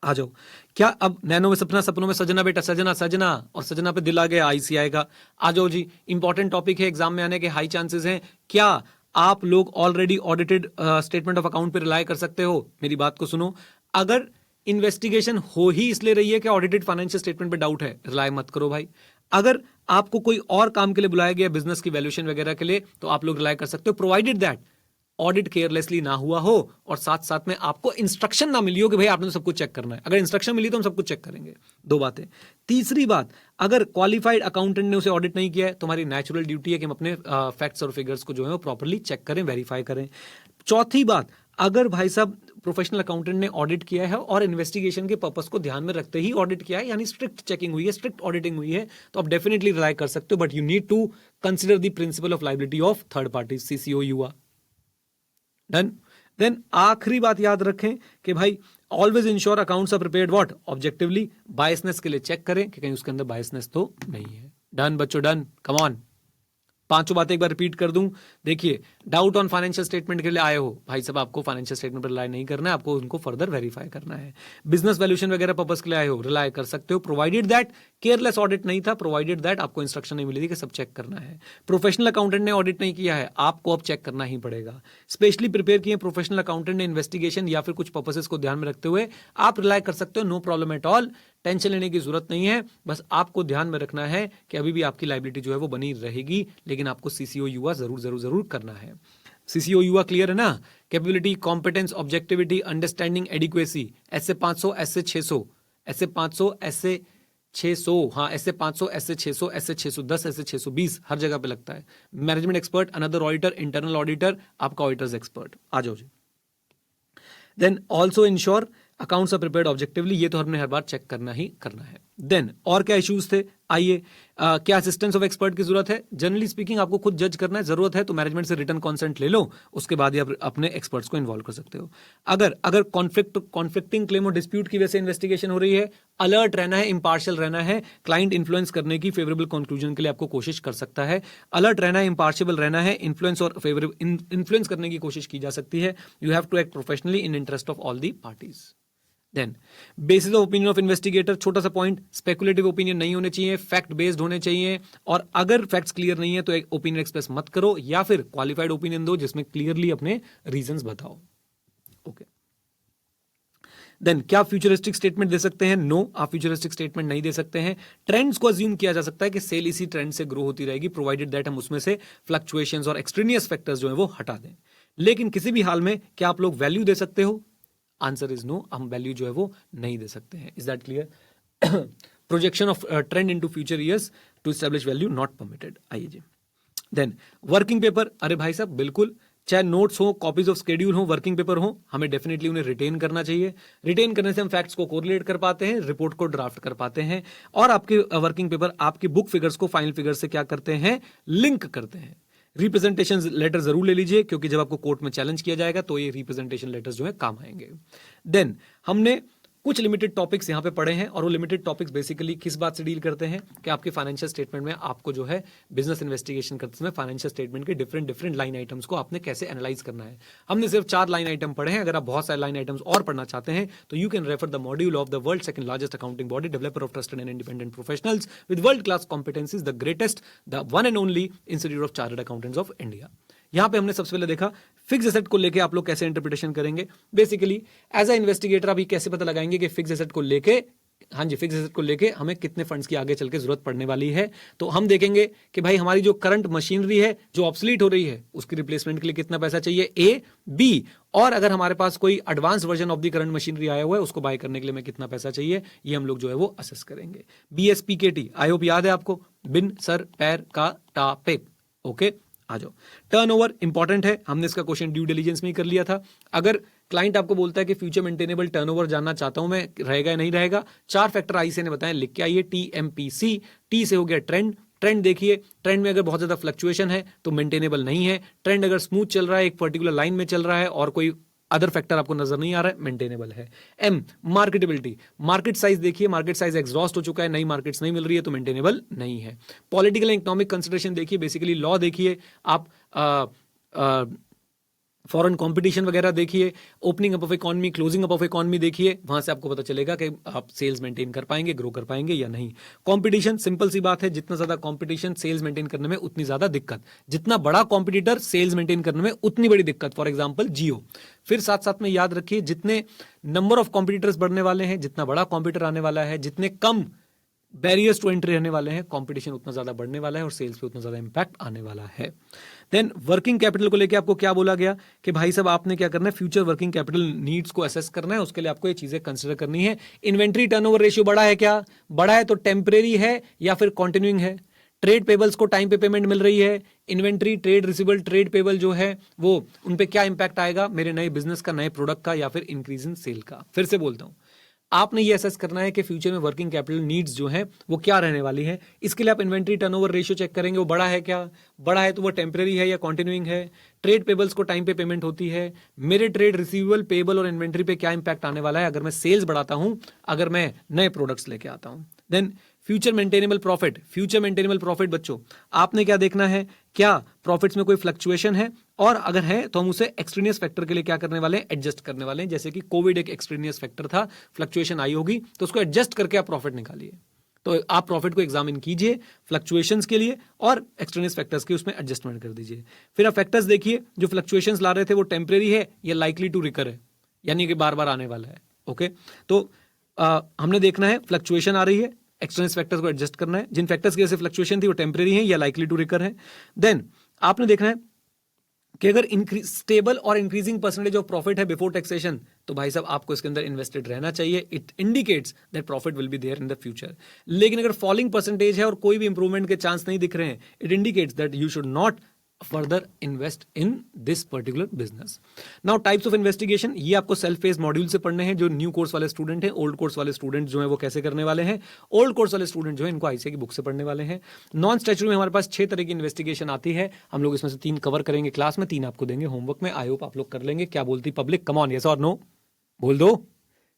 Speaker 1: आ जाओ। क्या अब नैनो में सपना, सपनों में सजना, बेटा सजना सजना, और सजना पे दिल आ गया, आईसी आएगा। आ जाओ जी, इंपॉर्टेंट टॉपिक है, एग्जाम में आने के हाई चांसेस हैं। क्या आप लोग already audited statement of account पे रिलाय कर सकते हो? मेरी बात को सुनो, अगर इन्वेस्टिगेशन हो ही इसलिए रही है कि ऑडिटेड फाइनेंशियल स्टेटमेंट पे डाउट है, रिलाय मत करो भाई। अगर आपको कोई और काम के लिए बुलाया गया, बिजनेस की वैल्यूएशन वगैरह के लिए, तो आप लोग रिलाय कर सकते हो, प्रोवाइडेड दैट ऑडिट केयरलेसली ना हुआ हो और साथ साथ में आपको इंस्ट्रक्शन ना मिली हो कि भाई आपने तो सब कुछ चेक करना है। अगर इंस्ट्रक्शन मिली तो हम सब कुछ चेक करेंगे। दो बातें। तीसरी बात, अगर क्वालिफाइड अकाउंटेंट ने उसे ऑडिट नहीं किया है तो हमारी नेचुरल ड्यूटी है कि हम अपने फैक्ट्स और फिगर्स को जो है वो प्रॉपर्ली चेक करें, वेरीफाई करें। चौथी बात, अगर भाई साहब प्रोफेशनल अकाउंटेंट ने ऑडिट किया है और इन्वेस्टिगेशन के पर्पस को ध्यान में रखते ही ऑडिट किया है, यानी स्ट्रिक्ट चेकिंग हुई है, स्ट्रिक्ट ऑडिटिंग हुई है, तो आप डेफिनेटली रिलाय कर सकते हो। But you need to consider the principle of liability of third party, CCO यूआ। डन। देन आखिरी बात याद रखें कि भाई always ensure accounts are prepared what objectively, biasness के लिए चेक करें कि कहीं उसके अंदर बायसनेस तो नहीं है। डन बच्चों, डन, कम ऑन। पांचों बातें एक बार रिपीट कर दूं। देखिए, डाउट ऑन फाइनेंशियल स्टेटमेंट के लिए आए हो भाई साहब, आपको फाइनेंशियल स्टेटमेंट पर रिलाय नहीं करना है, आपको उनको फर्दर वेरीफाई करना है। बिजनेस वैल्यूएशन वगैरह पर्पस के लिए आए हो, रिलाय कर सकते हो, प्रोवाइडेड दैट केयरलेस ऑडिट नहीं था, प्रोवाइडेड दैट आपको इंस्ट्रक्शन नहीं मिली थी कि सब चेक करना है। प्रोफेशनल अकाउंटेंट ने ऑडिट नहीं किया है, आपको अब चेक करना ही पड़ेगा। स्पेशली प्रिपेयर किए प्रोफेशनल अकाउंटेंट ने इन्वेस्टिगेशन या फिर कुछ पर्पसेस को ध्यान में रखते हुए, आप रिलाय कर सकते हो, no problem at all, tension लेने की जरूरत नहीं है। बस आपको ध्यान में रखना है कि अभी भी आपकी लायबिलिटी जो है वो बनी रहेगी, लेकिन आपको सीसीओ यूआ जरूर जरूर जरूर करना है। सीसीओ यूआ क्लियर है ना? Capability, competence, objectivity, understanding, adequacy, ऐसे 500, ऐसे 600, ऐसे 500, ऐसे 600, हाँ ऐसे 500, ऐसे 600, ऐसे 610, ऐसे 620, हर जगह पे लगता है। Management expert, another auditor, internal auditor, आपका ऑडिटर्स एक्सपर्ट। आ जाओ जी। Then also ensure accounts are prepared objectively, ये तो हमने हर बार चेक करना ही करना है। देन और क्या इश्यूज थे, आइए। क्या असिस्टेंस ऑफ एक्सपर्ट की जरूरत है? जनरली स्पीकिंग आपको खुद जज करना है, जरूरत है तो मैनेजमेंट से रिटर्न कॉन्सेंट ले लो, उसके बाद ही आप अपने एक्सपर्ट्स को इन्वॉल्व कर सकते हो। अगर कॉन्फ्लिक्टिंग क्लेम और डिस्प्यूट की वजह से इन्वेस्टिगेशन हो रही है, अलर्ट रहना है, इंपार्शियल रहना है, क्लाइंट इन्फ्लुएंस करने की फेवरेबल कंक्लूजन के लिए आपको कोशिश कर सकता है। अलर्ट रहना है, इंपार्शियल रहना है, इन्फ्लुएंस और फेवरेबल इन्फ्लुएंस करने की कोशिश की जा सकती है। You have to act professionally in interest of all the parties. Then basis of opinion of investigator, छोटा सा पॉइंट, स्पेकुलेटिव ओपिनियन नहीं होने चाहिए, फैक्ट बेस्ड होने चाहिए। और अगर फैक्ट्स क्लियर नहीं है तो एक ओपिनियन एक्सप्रेस मत करो, या फिर क्वालिफाइड ओपिनियन दो जिसमें क्लियरली अपने रीजंस बताओ। ओके। देन क्या फ्यूचरिस्टिक स्टेटमेंट दे सकते हैं? नो, आप फ्यूचरिस्टिक स्टेटमेंट नहीं दे सकते हैं। ट्रेंड्स को अज्यूम किया जा सकता है कि सेल इसी ट्रेंड से ग्रो होती रहेगी, प्रोवाइडेड दैट हम उसमें से फ्लक्चुएशंस और एक्सट्रेनियस फैक्टर्स जो है वो हटा दें। लेकिन किसी भी हाल में क्या आप लोग वैल्यू दे सकते हो? आंसर इज नो, हम वैल्यू जो है वो नहीं दे सकते हैं। Is that clear? Projection of trend into future years to establish value not permitted. आइए जी। देन वर्किंग पेपर, अरे भाई साहब बिल्कुल, चाहे नोट्स हो, कॉपीज ऑफ स्केड्यूल हो, वर्किंग पेपर हो, हमें डेफिनेटली उन्हें रिटेन करना चाहिए। रिटेन करने से हम फैक्ट्स को कोरिलेट कर पाते हैं, रिपोर्ट को ड्राफ्ट कर पाते हैं, और आपके वर्किंग पेपर आपकी बुक फिगर्स को फाइनल फिगर से क्या करते हैं? लिंक करते हैं। रिप्रेजेंटेशन लेटर जरूर ले लीजिए, क्योंकि जब आपको कोर्ट में चैलेंज किया जाएगा तो ये रिप्रेजेंटेशन लेटर्स जो है काम आएंगे। देन हमने कुछ लिमिटेड टॉपिक्स यहाँ पे पढ़े हैं, और वो लिमिटेड टॉपिक्स बेसिकली किस बात से डील करते हैं कि आपके फाइनेंशियल स्टेटमेंट में आपको जो है बिजनेस इन्वेस्टिगेशन करते समय फाइनेंशियल स्टेटमेंट के डिफरेंट डिफरेंट लाइन आइटम्स को आपने कैसे एनालाइज करना है। हमने सिर्फ 4 लाइन आइटम पढ़े हैं, अगर आप बहुत सारे लाइन आइटम्स और पढ़ना चाहते हैं तो you can refer the module of the world second largest accounting body, developer of trusted and independent professionals with world class competencies, the greatest, the one and only institute of chartered accountants of India. यहां पे हमने सबसे पहले देखा fix asset को लेके आप लोग कैसे इंटरप्रिटेशन करेंगे। बेसिकली एज अ इन्वेस्टिगेटर आप ये कैसे पता लगाएंगे कि फिक्स एसेट को लेके, हाँ जी, फिक्स एसेट को लेके हमें कितने फंड्स की आगे चल के जरूरत पड़ने वाली है। तो हम देखेंगे कि भाई हमारी जो करंट मशीनरी है जो ऑब्सलीट हो रही है उसकी रिप्लेसमेंट के लिए कितना पैसा चाहिए, ए, बी, और अगर हमारे पास कोई advance version of the current machinery आया हुआ है उसको बाय करने के लिए हमें कितना पैसा चाहिए, ये हम लोग जो है वो असेस करेंगे। BSPKT आई होप याद है आपको, बिन सर पैर का टापिक। ओके, आ जाओ। टर्नओवर इंपॉर्टेंट है, हमने इसका क्वेश्चन ड्यू डिलीजेंस में ही कर लिया था। अगर क्लाइंट आपको बोलता है कि फ्यूचर मेंटेनेबल टर्नओवर जानना चाहता हूं मैं, रहेगा या नहीं रहेगा। 4 फैक्टर आईसी ने बताया, लिख के आइए, TMPC। टी से हो गया ट्रेंड, ट्रेंड देखिए, ट्रेंड में अगर बहुत ज्यादा फ्लक्चुएशन है तो मेंटेनेबल नहीं है। ट्रेंड अगर स्मूथ चल रहा है, एक पर्टिकुलर लाइन में चल रहा है और कोई अदर फैक्टर आपको नजर नहीं आ रहा है, मेंटेनेबल है। M, मार्केटेबिलिटी, मार्केट साइज देखिए, मार्केट साइज एग्जॉस्ट हो चुका है, नई मार्केट्स नहीं मिल रही है तो मेंटेनेबल नहीं है। पॉलिटिकल एंड इकोनॉमिक कंसिडरेशन देखिए, बेसिकली लॉ देखिए, आप फॉरेन कंपटीशन वगैरह देखिए, opening up of economy, closing up of economy देखिए, वहां से आपको पता चलेगा कि आप सेल्स मेंटेन कर पाएंगे, ग्रो कर पाएंगे या नहीं। कंपटीशन, सिंपल सी बात है, जितना ज्यादा कंपटीशन सेल्स मेंटेन करने में उतनी ज्यादा दिक्कत, जितना बड़ा कॉम्पिटिटर सेल्स मेंटेन करने में उतनी बड़ी दिक्कत। फॉर एग्जांपल जियो। फिर साथ साथ में याद रखिए, जितने नंबर ऑफ कॉम्पिटिटर्स बढ़ने वाले हैं, जितना बड़ा कॉम्पिटिटर आने वाला है, जितने कम बैरियर्स टू एंट्री रहने वाले हैं, कंपटीशन उतना ज्यादा बढ़ने वाला है और सेल्स पे उतना ज्यादा इंपैक्ट आने वाला है। देन वर्किंग कैपिटल को लेके आपको क्या बोला गया कि भाई साहब आपने क्या करना है, फ्यूचर वर्किंग कैपिटल नीड्स को असेस करना है, उसके लिए आपको ये चीजें कंसिडर करनी है। इन्वेंट्री टर्नओवर रेशियो बड़ा है क्या, बड़ा है तो टेम्परेरी है या फिर कॉन्टिन्यूइंग है। ट्रेड पेबल्स को टाइम पे पेमेंट मिल रही है। Inventory, trade receivable, trade payable जो है वो उन पे क्या इंपैक्ट आएगा, मेरे नए बिजनेस का, नए प्रोडक्ट का या फिर इंक्रीज इन सेल का। फिर से बोलता हूं, आपने ये असेस करना है कि फ्यूचर में वर्किंग कैपिटल नीड्स जो है वो क्या रहने वाली है। इसके लिए आप इन्वेंट्री टर्नओवर रेशियो चेक करेंगे, वो बड़ा है क्या, बड़ा है तो वो टेम्परेरी है या कॉन्टिन्यूइंग है। ट्रेड पेबल्स को टाइम पे पेमेंट होती है। मेरे ट्रेड रिसीवेबल, पेबल और इन्वेंट्री पे क्या इंपैक्ट आने वाला है अगर मैं सेल्स बढ़ाता हूं, अगर मैं नए प्रोडक्ट्स लेके आता हूं। Then future maintainable profit. Future maintainable profit बच्चों आपने क्या देखना है, क्या प्रॉफिट्स में कोई फ्लक्चुएशन है, और अगर है तो हम उसे एक्सट्रेनियस फैक्टर के लिए क्या करने वाले हैं, एडजस्ट करने वाले हैं। जैसे कि कोविड एक एक्सट्रेनियस फैक्टर था, फ्लक्चुएशन आई होगी तो उसको एडजस्ट करके आप प्रॉफिट निकालिए। तो आप प्रॉफिट को एग्जामिन कीजिए फ्लक्चुएशंस के लिए और एक्सट्रेनियस फैक्टर्स के उसमें एडजस्टमेंट कर दीजिए। फिर आप फैक्टर्स देखिए, जो फ्लक्चुएशंस ला रहे थे वो टेम्परेरी है या लाइकली टू रिकर है, यानी कि बार बार आने वाला है। ओके, तो हमने देखना है फ्लक्चुएशन आ रही है, एक्सटर्नल फैक्टर्स को एडजस्ट करना है, जिन फैक्टर्स की वजह से फ्लक्चुएशन थी वो टेम्परेरी है या लाइकली टू रिकर है। देन आपने देखना है कि अगर स्टेबल और इंक्रीजिंग परसेंटेज ऑफ प्रॉफिट है बिफोर टैक्सेशन, तो भाई साहब आपको इसके अंदर इन्वेस्टेड रहना चाहिए। It indicates that profit will be there in the future. लेकिन अगर फॉलिंग परसेंटेज है और कोई भी इंप्रूवमेंट के चांस नहीं दिख रहे हैं, it indicates that you should not further invest in this particular business. Now types of investigation, ये आपको सेल्फ पेस्ड मॉड्यूल से पढ़ने हैं। जो न्यू कोर्स वाले स्टूडेंट हैं, ओल्ड कोर्स वाले स्टूडेंट जो है वो कैसे करने वाले हैं, ओल्ड कोर्स वाले स्टूडेंट जो है इनको आईसीए की बुक से पढ़ने वाले हैं। नॉन स्टैच्यूटरी में हमारे पास 6 तरह की इन्वेस्टिगेशन आती है, हम लोग इसमें से 3 कवर करेंगे क्लास में, 3 आपको देंगे होमवर्क में। आई होप आप लोग कर लेंगे। क्या बोलती पब्लिक, कम ऑन, यस और नो बोल दो।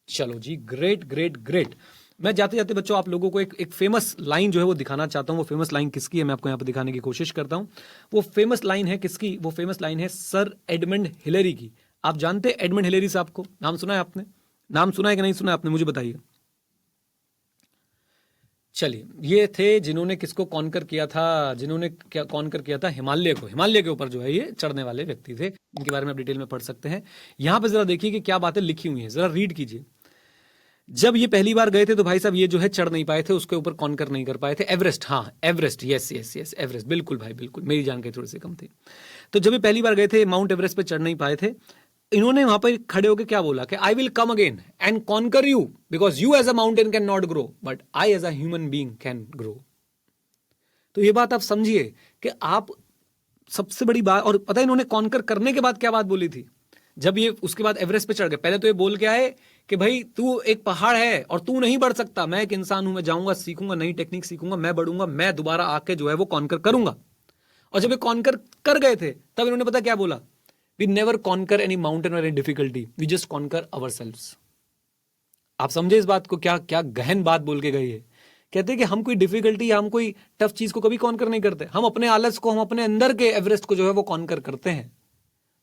Speaker 1: चलो जी, ग्रेट ग्रेट ग्रेट। मैं जाते जाते बच्चों आप लोगों को एक फेमस लाइन जो है वो दिखाना चाहता हूं। वो फेमस लाइन किसकी है मैं आपको यहां पर दिखाने की कोशिश करता हूं। वो फेमस लाइन है किसकी, वो फेमस लाइन है सर एडमंड हिलेरी की। आप जानते हैं एडमंड हिलेरी साहब को, नाम सुना है आपने, नाम सुना है कि नहीं सुना है आपने, मुझे बताइए। चलिए, ये थे जिन्होंने किसको कॉन्कर किया था, जिन्होंने क्या कॉन्कर किया था, हिमालय को। हिमालय के ऊपर जो है ये चढ़ने वाले व्यक्ति थे, इनके बारे में आप डिटेल में पढ़ सकते हैं। यहां पर जरा देखिए कि क्या बातें लिखी हुई हैं, जरा रीड कीजिए। जब ये पहली बार गए थे तो भाई साहब ये जो है चढ़ नहीं पाए थे, उसके ऊपर कॉन्कर नहीं कर पाए थे। एवरेस्ट, हाँ Everest, yes yes yes Everest, बिल्कुल भाई बिल्कुल, मेरी जानकारी थोड़ी सी कम थी। तो जब ये पहली बार गए थे माउंट एवरेस्ट पे चढ़ नहीं पाए थे, इन्होंने वहां पर खड़े होकर क्या बोला कि I will come again and conquer you because you as a mountain can not grow but I as a human being can grow. तो ये बात आप समझिए कि आप सबसे बड़ी बात, और पता है इन्होंने कॉन्कर करने के बाद क्या बात बोली थी, जब ये उसके बाद एवरेस्ट पे चढ़ गए, पहले तो ये बोल के आए कि भाई तू एक पहाड़ है और तू नहीं बढ़ सकता, मैं एक इंसान हूं, मैं जाऊंगा, सीखूंगा, नई टेक्निक सीखूंगा, मैं बढ़ूंगा, मैं दोबारा आके जो है वो कॉन्कर करूंगा। और जब ये कॉन्कर कर गए थे तब इन्होंने पता क्या बोला, we never conquer any mountain और any difficulty, we just conquer ourselves. आप समझे इस बात को, क्या क्या गहन बात बोल के गई है। कहते हैं कि हम कोई डिफिकल्टी या हम कोई टफ चीज को कभी कॉन्कर नहीं करते, हम अपने आलस को, हम अपने अंदर के एवरेस्ट को जो है वो कॉन्कर करते हैं।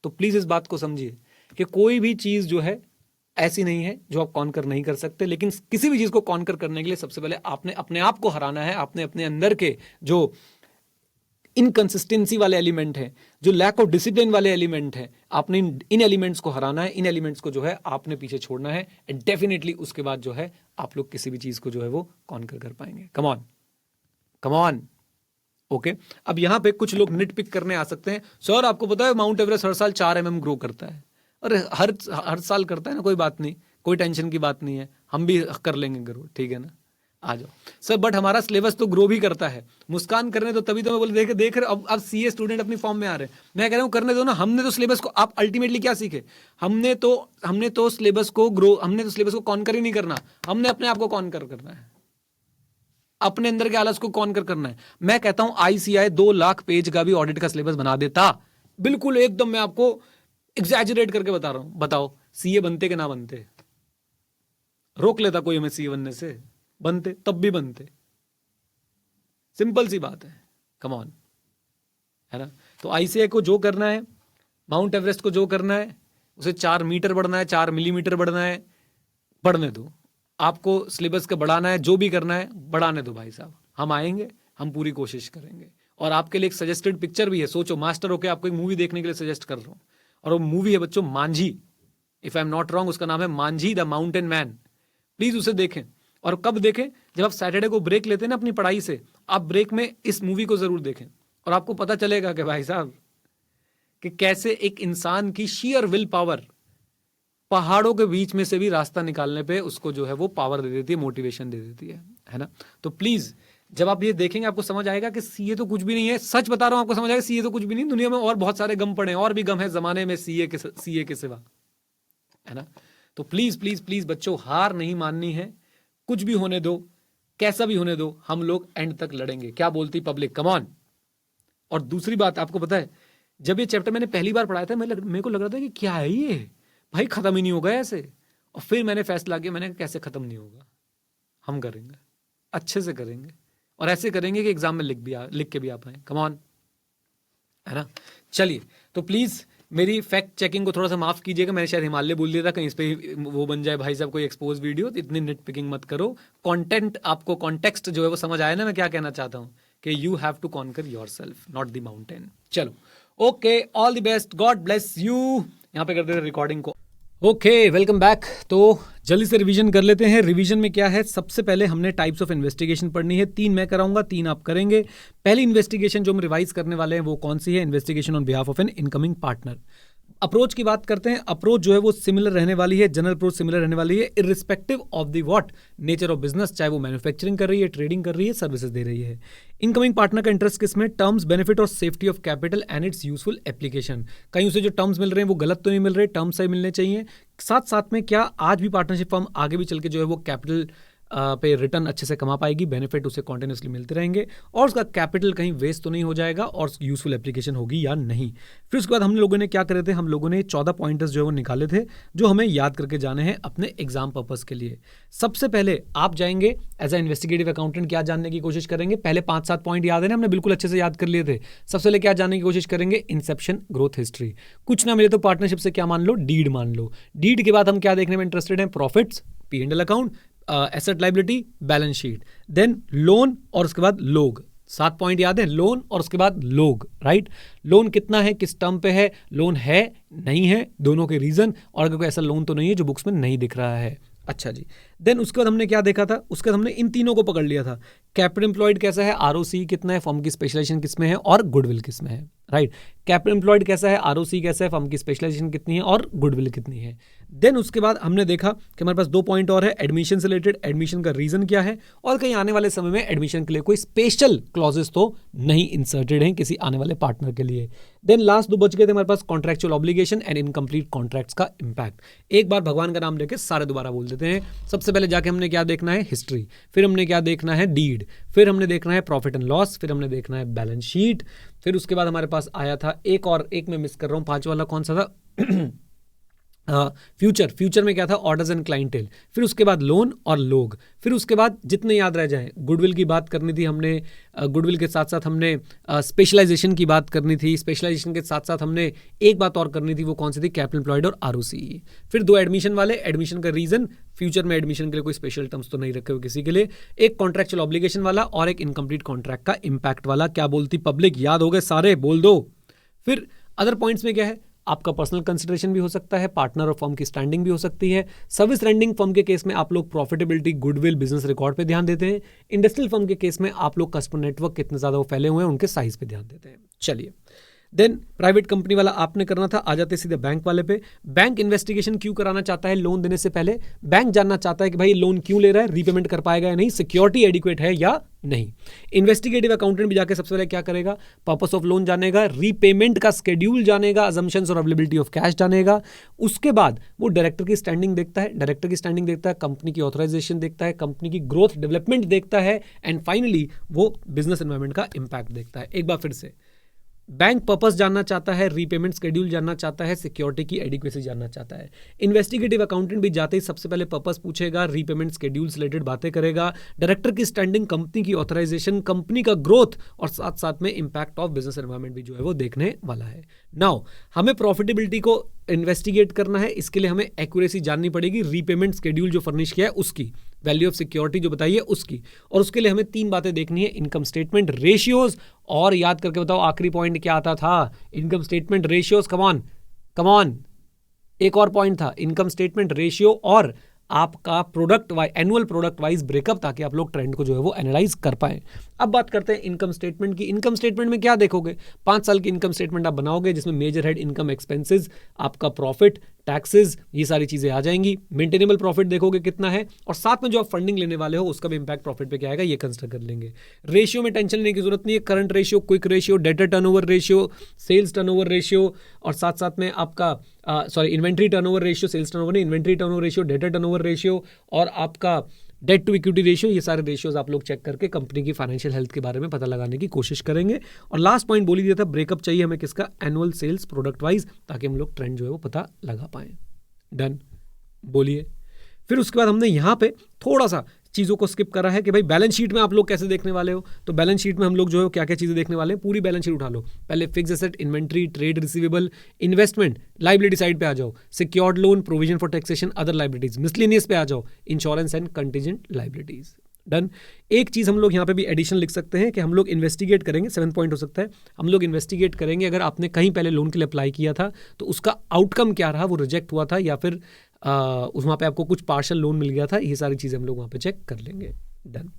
Speaker 1: तो प्लीज इस बात को समझिए कि कोई भी चीज जो है ऐसी नहीं है जो आप कॉन्कर नहीं कर सकते, लेकिन किसी भी चीज को कॉन्कर करने के लिए सबसे पहले आपने अपने आप को हराना है। आपने अपने अंदर के जो इनकंसिस्टेंसी वाले एलिमेंट है, जो लैक ऑफ डिसिप्लिन वाले एलिमेंट है, आपने इन एलिमेंट्स को हराना है, इन एलिमेंट्स को जो है आपने पीछे छोड़ना है, एंड डेफिनेटली उसके बाद जो है आप लोग किसी भी चीज को जो है वो कॉन्कर कर पाएंगे। Come on come on. Okay, अब यहां पे कुछ लोग निट पिक करने आ सकते हैं, सर आपको पता है माउंट एवरेस्ट हर साल 4 mm ग्रो करता है। अरे हर साल करता है ना, कोई बात नहीं, कोई टेंशन की बात नहीं है, हम भी कर लेंगे ग्रो, ठीक है ना। आ जाओ सर, बट हमारा सिलेबस तो ग्रो भी करता है। मुस्कान करने दो, तभी तो मैं बोले देख रहे अब सीए स्टूडेंट अपनी फॉर्म में आ रहे हैं। मैं कह रहा हूँ करने दो ना। हमने तो सिलेबस को, आप अल्टीमेटली क्या सीखे, हमने तो सिलेबस को ग्रो, हमने तो सिलेबस को कॉन्कर ही नहीं करना, हमने अपने आप को कॉन्कर करना है, अपने अंदर के आलस को कॉन्कर करना है। मैं कहता हूं आईसीआई 2 लाख पेज का भी ऑडिट का सिलेबस बना देता, बिल्कुल एकदम, मैं आपको एग्जैजरेट करके बता रहा हूं। बताओ सीए बनते कि ना बनते? रोक लेता कोई हमें सीए बनने से? बनते, तब भी बनते। सिंपल सी बात है, कम ऑन, है ना। तो आईसीआई को जो करना है, माउंट एवरेस्ट को जो करना है, उसे 4 मीटर बढ़ना है, 4 मिलीमीटर बढ़ना है, बढ़ने दो। आपको सिलेबस का बढ़ाना है, जो भी करना है बढ़ाने दो भाई साहब। हम आएंगे, हम पूरी कोशिश करेंगे। और आपके लिए एक सजेस्टेड पिक्चर भी है। सोचो, मास्टर होके आपको एक मूवी देखने के लिए सजेस्ट कर रहा हूं, और वो मूवी है बच्चों Manjhi, if I am not wrong, उसका नाम है Manjhi the mountain man. Please उसे देखें। और कब देखें? जब आप सैटरडे को ब्रेक लेते हैं ना अपनी पढ़ाई से, आप ब्रेक में इस मूवी को जरूर देखें, और आपको पता चलेगा कि भाई साहब कि कैसे एक इंसान की शेयर विल पावर पहाड़ों के बीच में से भी रास्ता निकालने पे उसको जो है वो पावर दे देती है, मोटिवेशन दे देती है ना। तो प्लीज जब आप ये देखेंगे आपको समझ आएगा कि सीए तो कुछ भी नहीं है। सच बता रहा हूं, आपको समझ आएगा सीए तो कुछ भी नहीं। दुनिया में और बहुत सारे गम पड़े हैं, और भी गम है जमाने में सीए के सिवा, है ना। तो प्लीज प्लीज प्लीज बच्चों, हार नहीं माननी है। कुछ भी होने दो, कैसा भी होने दो, हम लोग एंड तक लड़ेंगे। क्या बोलती पब्लिक? Come on. और दूसरी बात आपको पता है, जब ये चैप्टर मैंने पहली बार पढ़ाया था, मेरे को लग रहा था कि क्या है ये भाई, खत्म ही नहीं होगा ऐसे। और फिर मैंने फैसला किया, मैंने कैसे खत्म नहीं होगा, हम करेंगे, अच्छे से करेंगे, और ऐसे करेंगे कि एग्जाम में लिख के भी आ पाए। कम ऑन, है ना। चलिए, तो प्लीज मेरी फैक्ट चेकिंग को थोड़ा सा माफ कीजिएगा। मैंने शायद हिमालय बोल दिया था, कहीं इस पे वो बन जाए भाई साहब कोई एक्सपोज वीडियो। तो इतनी नेट पिकिंग मत करो। कंटेंट, आपको कॉन्टेक्स्ट जो है वो समझ आया ना मैं क्या कहना चाहता हूँ, कि you have to conquer yourself, not the mountain. चलो, okay, all the best, god bless you. यहाँ पे कर देते रिकॉर्डिंग को। Okay, welcome back. तो जल्दी से रिवीजन कर लेते हैं। रिवीजन में क्या है, सबसे पहले हमने टाइप्स ऑफ इन्वेस्टिगेशन पढ़नी है। 3 मैं कराऊंगा, 3 आप करेंगे। पहली इन्वेस्टिगेशन जो हम रिवाइज करने वाले हैं वो कौन सी है? Investigation on behalf of N incoming partner. Approach की बात करते हैं। अप्रोच जो है वो सिमिलर रहने वाली है, जनरल अप्रोच सिमिलर रहने वाली है, irrespective of the what nature of business, चाहे वो मैन्युफैक्चरिंग कर रही है, ट्रेडिंग कर रही है, सर्विसेज दे रही है। इनकमिंग पार्टनर का इंटरेस्ट किसमें? टर्म्स, बेनिफिट और safety of capital and it's useful application. कहीं उसे जो टर्म्स मिल रहे हैं वो गलत तो नहीं मिल रहे, टर्म्स सही मिलने चाहिए। साथ साथ में क्या आज भी पार्टनरशिप फर्म आगे भी चल के जो है वो कैपिटल पे रिटर्न अच्छे से कमा पाएगी, बेनिफिट उसे कॉन्टिन्यूसली मिलते रहेंगे, और उसका कैपिटल कहीं वेस्ट तो नहीं हो जाएगा, और यूजफुल एप्लीकेशन होगी या नहीं। फिर उसके बाद हम लोगों ने क्या करे थे? हम लोगों ने 14 पॉइंटर्स जो है वो निकाले थे, जो हमें याद करके जाने हैं अपने एग्जाम पर्पस के लिए। सबसे पहले आप जाएंगे एज ए इन्वेस्टिगेटिव अकाउंटेंट, क्या जानने की कोशिश करेंगे? पहले 5-7 पॉइंट याद है ना, हमने बिल्कुल अच्छे से याद कर लिए थे। सबसे पहले क्या जानने की कोशिश करेंगे? Inception, growth history. कुछ ना मिले तो पार्टनरशिप से क्या मान लो? डीड मान लो। डीड के बाद हम क्या देखने में इंटरेस्टेड हैं? Profits, P&L account, asset liability, balance sheet, then loan, और उसके बाद लोग। 7 पॉइंट याद है? लोन और उसके बाद लोग, राइट। लोन कितना है, किस टर्म पे है, लोन है नहीं है, दोनों के रीजन, और अगर कोई ऐसा लोन तो नहीं है जो बुक्स में नहीं दिख रहा है। अच्छा जी, देन उसके बाद हमने क्या देखा था? उसके बाद हमने इन तीनों को पकड़ लिया था। कैपिटल एम्प्लॉयड कैसा है, आरओसी कितना है, फर्म की स्पेशलाइजेशन किसमें है, और गुडविल किसमें है, राइट। कैपिटल एम्प्लॉयड कैसा है, आरओसी कैसा है, फर्म की स्पेशलाइजेशन कितनी है, और गुडविल कितनी है। देन उसके बाद हमने देखा कि हमारे पास 2 पॉइंट और है, एडमिशन से रिलेटेड, एडमिशन का रीजन क्या है, और कहीं आने वाले समय में एडमिशन के लिए कोई स्पेशल क्लॉजेस तो नहीं इंसर्टेड हैं किसी आने वाले पार्टनर के लिए। देन लास्ट 2 बच गए थे हमारे पास, contractual obligation and incomplete contracts का इंपैक्ट। एक बार भगवान का नाम लेके सारे दोबारा बोल देते हैं। सबसे पहले जाके हमने क्या देखना है? हिस्ट्री। फिर हमने क्या देखना है? डीड। फिर हमने देखना है प्रॉफिट एंड लॉस। फिर हमने देखना है बैलेंस शीट। फिर उसके बाद हमारे पास आया था एक और, एक मैं मिस कर रहा हूं, 5 वाला कौन सा था? फ्यूचर में क्या था? Orders and clientele. फिर उसके बाद लोन और लोग। फिर उसके बाद जितने याद रह जाएं, गुडविल की बात करनी थी हमने, गुडविल के साथ साथ हमने स्पेशलाइजेशन की बात करनी थी, स्पेशलाइजेशन के साथ साथ हमने एक बात और करनी थी, वो कौन सी थी? कैपिटल एम्प्लॉयड और आरओसी। फिर 2 एडमिशन वाले, एडमिशन का रीजन, फ्यूचर में एडमिशन के लिए कोई स्पेशल टर्म्स तो नहीं रखे हुए किसी के लिए, एक कॉन्ट्रैक्चुअल ऑब्लिगेशन वाला, और एक इनकम्प्लीट कॉन्ट्रैक्ट का इंपैक्ट वाला। क्या बोलती पब्लिक? याद हो गए सारे? बोल दो। फिर अदर पॉइंट्स में क्या है? आपका पर्सनल कंसिडरेशन भी हो सकता है, पार्टनर और फर्म की स्टैंडिंग भी हो सकती है। सर्विस रेंडिंग फर्म के केस में आप लोग प्रॉफिटेबिलिटी, गुडविल, बिजनेस रिकॉर्ड पे ध्यान देते हैं। इंडस्ट्रियल फर्म के केस में आप लोग कस्टमर नेटवर्क कितने ज्यादा वो फैले हुए हैं, उनके साइज पे ध्यान देते हैं। चलिए, देन प्राइवेट कंपनी वाला आपने करना था, आ जाते सीधे बैंक वाले पे। बैंक इन्वेस्टिगेशन क्यों कराना चाहता है लोन देने से पहले? बैंक जानना चाहता है कि भाई लोन क्यों ले रहा है, रीपेमेंट कर पाएगा या नहीं, सिक्योरिटी एडिक्वेट है या नहीं। इन्वेस्टिगेटिव अकाउंटेंट भी जाके सबसे पहले क्या करेगा, पर्पस ऑफ लोन जानेगा, रीपेमेंट का स्केड्यूल जानेगा, अजम्पशंस और अवेलेबिलिटी ऑफ कैश जानेगा। उसके बाद वो डायरेक्टर की स्टैंडिंग देखता है, कंपनी की ऑथराइजेशन देखता है, कंपनी की ग्रोथ डेवलपमेंट देखता है, एंड फाइनली वो बिजनेस एनवायरमेंट का इंपैक्ट देखता है। एक बार फिर से, बैंक पर्पस जानना चाहता है, रीपेमेंट शेड्यूल जानना चाहता है, सिक्योरिटी की एडिक्वेसी जानना चाहता है। इन्वेस्टिगेटिव अकाउंटेंट भी जाते ही सबसे पहले पर्पस पूछेगा, रीपेमेंट शेड्यूल रिलेटेड बातें करेगा, डायरेक्टर की स्टैंडिंग, कंपनी की ऑथराइजेशन, कंपनी का ग्रोथ और साथ साथ में इंपैक्ट ऑफ बिजनेस एनवायरमेंट भी जो है वो देखने वाला है। नाउ हमें प्रॉफिटेबिलिटी को इन्वेस्टिगेट करना है, इसके लिए हमें एक्यूरेसी जाननी पड़ेगी, रीपेमेंट शेड्यूल जो फर्निश किया है उसकी, वैल्यू ऑफ सिक्योरिटी जो बताइए उसकी, और उसके लिए हमें 3 बातें देखनी है, इनकम स्टेटमेंट, रेशियोज, और याद करके बताओ आखिरी पॉइंट क्या आता था, इनकम स्टेटमेंट, रेशियोज, कमॉन, एक और पॉइंट था, इनकम स्टेटमेंट, रेशियो और आपका product wise, annual product wise breakup, ताकि आप लोग ट्रेंड को जो है वो एनालाइज कर पाए। अब बात करते हैं इनकम स्टेटमेंट की। इनकम स्टेटमेंट में क्या देखोगे, 5 साल की इनकम स्टेटमेंट आप बनाओगे, जिसमें मेजर हेड इनकम एक्सपेंसेस, आपका प्रॉफिट, टैक्सेस, ये सारी चीजें आ जाएंगी। मेंटेनेबल प्रॉफिट देखोगे कितना है, और साथ में जो आप फंडिंग लेने वाले हो उसका भी इंपैक्ट प्रॉफिट पे क्या आएगा, ये कंसिडर कर लेंगे। रेशियो में टेंशन लेने की जरूरत नहीं है, current ratio, quick ratio, debtor turnover ratio, sales turnover ratio, और साथ साथ में आपका inventory turnover ratio, sales turnover नहीं, inventory turnover ratio, debtor turnover ratio, और आपका डेट टू इक्विटी रेशियो, ये सारे रेशियोज आप लोग चेक करके कंपनी की फाइनेंशियल हेल्थ के बारे में पता लगाने की कोशिश करेंगे। और लास्ट पॉइंट बोल ही दिया था, ब्रेकअप चाहिए हमें किसका, एनुअल सेल्स प्रोडक्ट वाइज, ताकि हम लोग ट्रेंड जो है वो पता लगा पाएं। डन, बोलिए। फिर उसके बाद हमने यहाँ पे थोड़ा सा चीज़ों को स्किप करा है कि भाई बैलेंस शीट में आप लोग कैसे देखने वाले हो। तो बैलेंस शीट में हम लोग जो है क्या क्या चीज़ें देखने वाले हैं, पूरी बैलेंस शीट उठा लो। पहले fix asset, inventory, trade receivable, investment, liability side पे आ जाओ, secured loan, provision for taxation, other liabilities, miscellaneous पे आ जाओ, insurance and contingent liabilities. Done. एक चीज़ हम लोग यहाँ पे भी एडिशन लिख सकते हैं कि हम लोग इन्वेस्टिगेट करेंगे, 7 पॉइंट हो सकता है, हम लोग इन्वेस्टिगेट करेंगे अगर आपने कहीं पहले लोन के लिए अप्लाई किया था तो उसका आउटकम क्या रहा, वो रिजेक्ट हुआ था या फिर वहाँ पे आपको कुछ पार्शल लोन मिल गया था, ये सारी चीज़ें हम लोग वहाँ पे चेक कर लेंगे। डन।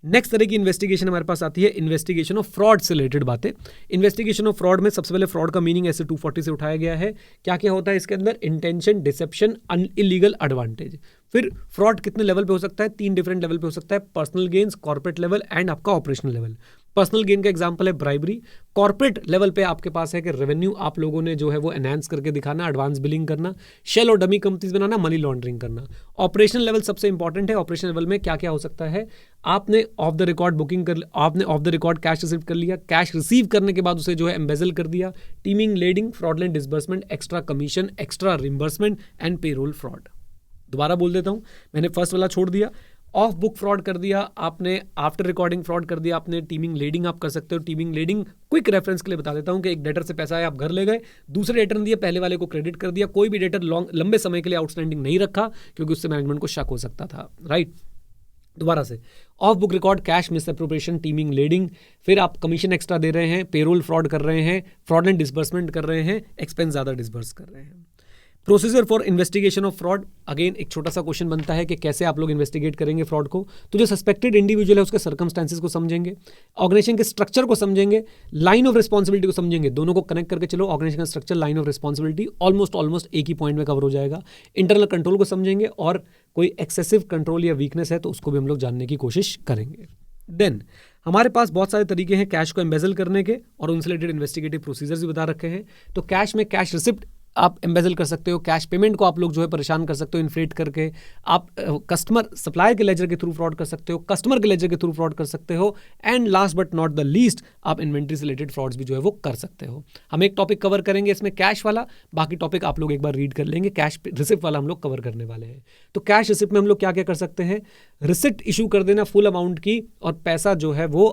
Speaker 1: नेक्स्ट तरह की इन्वेस्टिगेशन हमारे पास आती है इन्वेस्टिगेशन ऑफ फ्रॉड से रिलेटेड बातें। इन्वेस्टिगेशन ऑफ फ्रॉड में सबसे पहले फ्रॉड का मीनिंग ऐसे 240 से उठाया गया है। क्या क्या होता है इसके अंदर, इंटेंशन, डिसेप्शन, इलीगल एडवांटेज। फिर फ्रॉड कितने लेवल पे हो सकता है, 3 डिफरेंट लेवल पे हो सकता है, personal gains, corporate level and आपका ऑपरेशनल लेवल। पर्सनल गेन का एग्जांपल है ब्राइबरी। कॉर्पोरेट लेवल पे आपके पास है कि रेवेन्यू आप लोगों ने जो है वो एनहांस करके दिखाना, एडवांस बिलिंग करना, शेल और डमी कंपनीज बनाना, मनी लॉन्ड्रिंग करना। ऑपरेशनल लेवल सबसे इंपॉर्टेंट है। ऑपरेशनल लेवल में क्या क्या हो सकता है, आपने ऑफ द रिकॉर्ड बुकिंग कर, आपने of the record cash receive कर लिया, कैश रिसीव करने के बाद उसे जो है एम्बेजल कर दिया, teeming, lading, fraudulent disbursement, extra commission, extra reimbursement and payroll fraud. दोबारा बोल देता हूं, मैंने फर्स्ट वाला छोड़ दिया, ऑफ बुक फ्रॉड कर दिया आपने, आफ्टर रिकॉर्डिंग फ्रॉड कर दिया आपने, टीमिंग लेडिंग आप कर सकते हो। टीमिंग लेडिंग क्विक रेफरेंस के लिए बता देता हूं कि एक डेटर से पैसा है, आप घर ले गए, दूसरे डेटर ने दिया, पहले वाले को क्रेडिट कर दिया, कोई भी डेटर लंबे समय के लिए आउटस्टैंडिंग नहीं रखा क्योंकि उससे मैनेजमेंट को शक हो सकता था। राइट, दोबारा से, off book record cash misappropriation, teeming lading, फिर आप कमीशन एक्स्ट्रा दे रहे हैं, पेरोल फ्रॉड कर रहे हैं, फ्रॉडलेंट डिसबर्समेंट कर रहे हैं, एक्सपेंस ज़्यादा डिसबर्स कर रहे हैं। Procedure for investigation of fraud, again एक छोटा सा क्वेश्चन बनता है कि कैसे आप लोग इन्वेस्टिगेट करेंगे फ्रॉड को। तो जो सस्पेक्टेड इंडिविजुअल है उसके सर्कमस्टेंसेस को समझेंगे, ऑर्गेनाइजेशन के स्ट्रक्चर को समझेंगे, लाइन ऑफ रिस्पॉन्सिबिलिटी को समझेंगे, दोनों को कनेक्ट करके चलो, ऑर्गेनाइजेशन का structure, line of responsibility, almost एक ही पॉइंट में कवर हो जाएगा। इंटरनल कंट्रोल को समझेंगे और कोई एक्सेसिव कंट्रोल या वीकनेस है तो उसको भी हम लोग जानने की कोशिश करेंगे। देन हमारे पास बहुत सारे तरीके हैं कैश को एम्बेजल करने के और उनसे रिलेटेड इन्वेस्टिगेटिव प्रोसीजर्स भी बता रखे हैं। तो कैश में कैश रिसिप्ट आप एम्बेजल कर सकते हो, कैश पेमेंट को आप लोग जो है परेशान कर सकते हो इन्फ्लेट करके, आप कस्टमर सप्लायर के लेजर के थ्रू फ्रॉड कर सकते हो, कस्टमर के लेजर के थ्रू फ्रॉड कर सकते हो, and last but not the least आप इन्वेंट्री से रिलेटेड फ्रॉड्स भी जो है वो कर सकते हो। हम एक टॉपिक कवर करेंगे इसमें कैश वाला, बाकी टॉपिक आप लोग एक बार रीड कर लेंगे, कैश रिसिप्ट वाला हम लोग कवर करने वाले हैं। तो कैश रिसिप्ट में हम लोग क्या क्या कर सकते हैं, रिसिप्ट इशू कर देना फुल अमाउंट की और पैसा जो है वो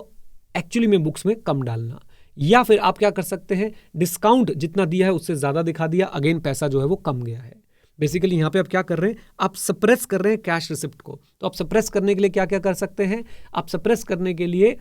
Speaker 1: एक्चुअली में बुक्स में कम डालना, या फिर आप क्या कर सकते हैं, डिस्काउंट जितना दिया है उससे ज़्यादा दिखा दिया, अगेन पैसा जो है वो कम गया है। बेसिकली यहाँ पे आप क्या कर रहे हैं, आप सप्रेस कर रहे हैं कैश रिसिप्ट को। तो आप सप्रेस करने के लिए क्या क्या कर सकते हैं, आप सप्रेस करने के लिए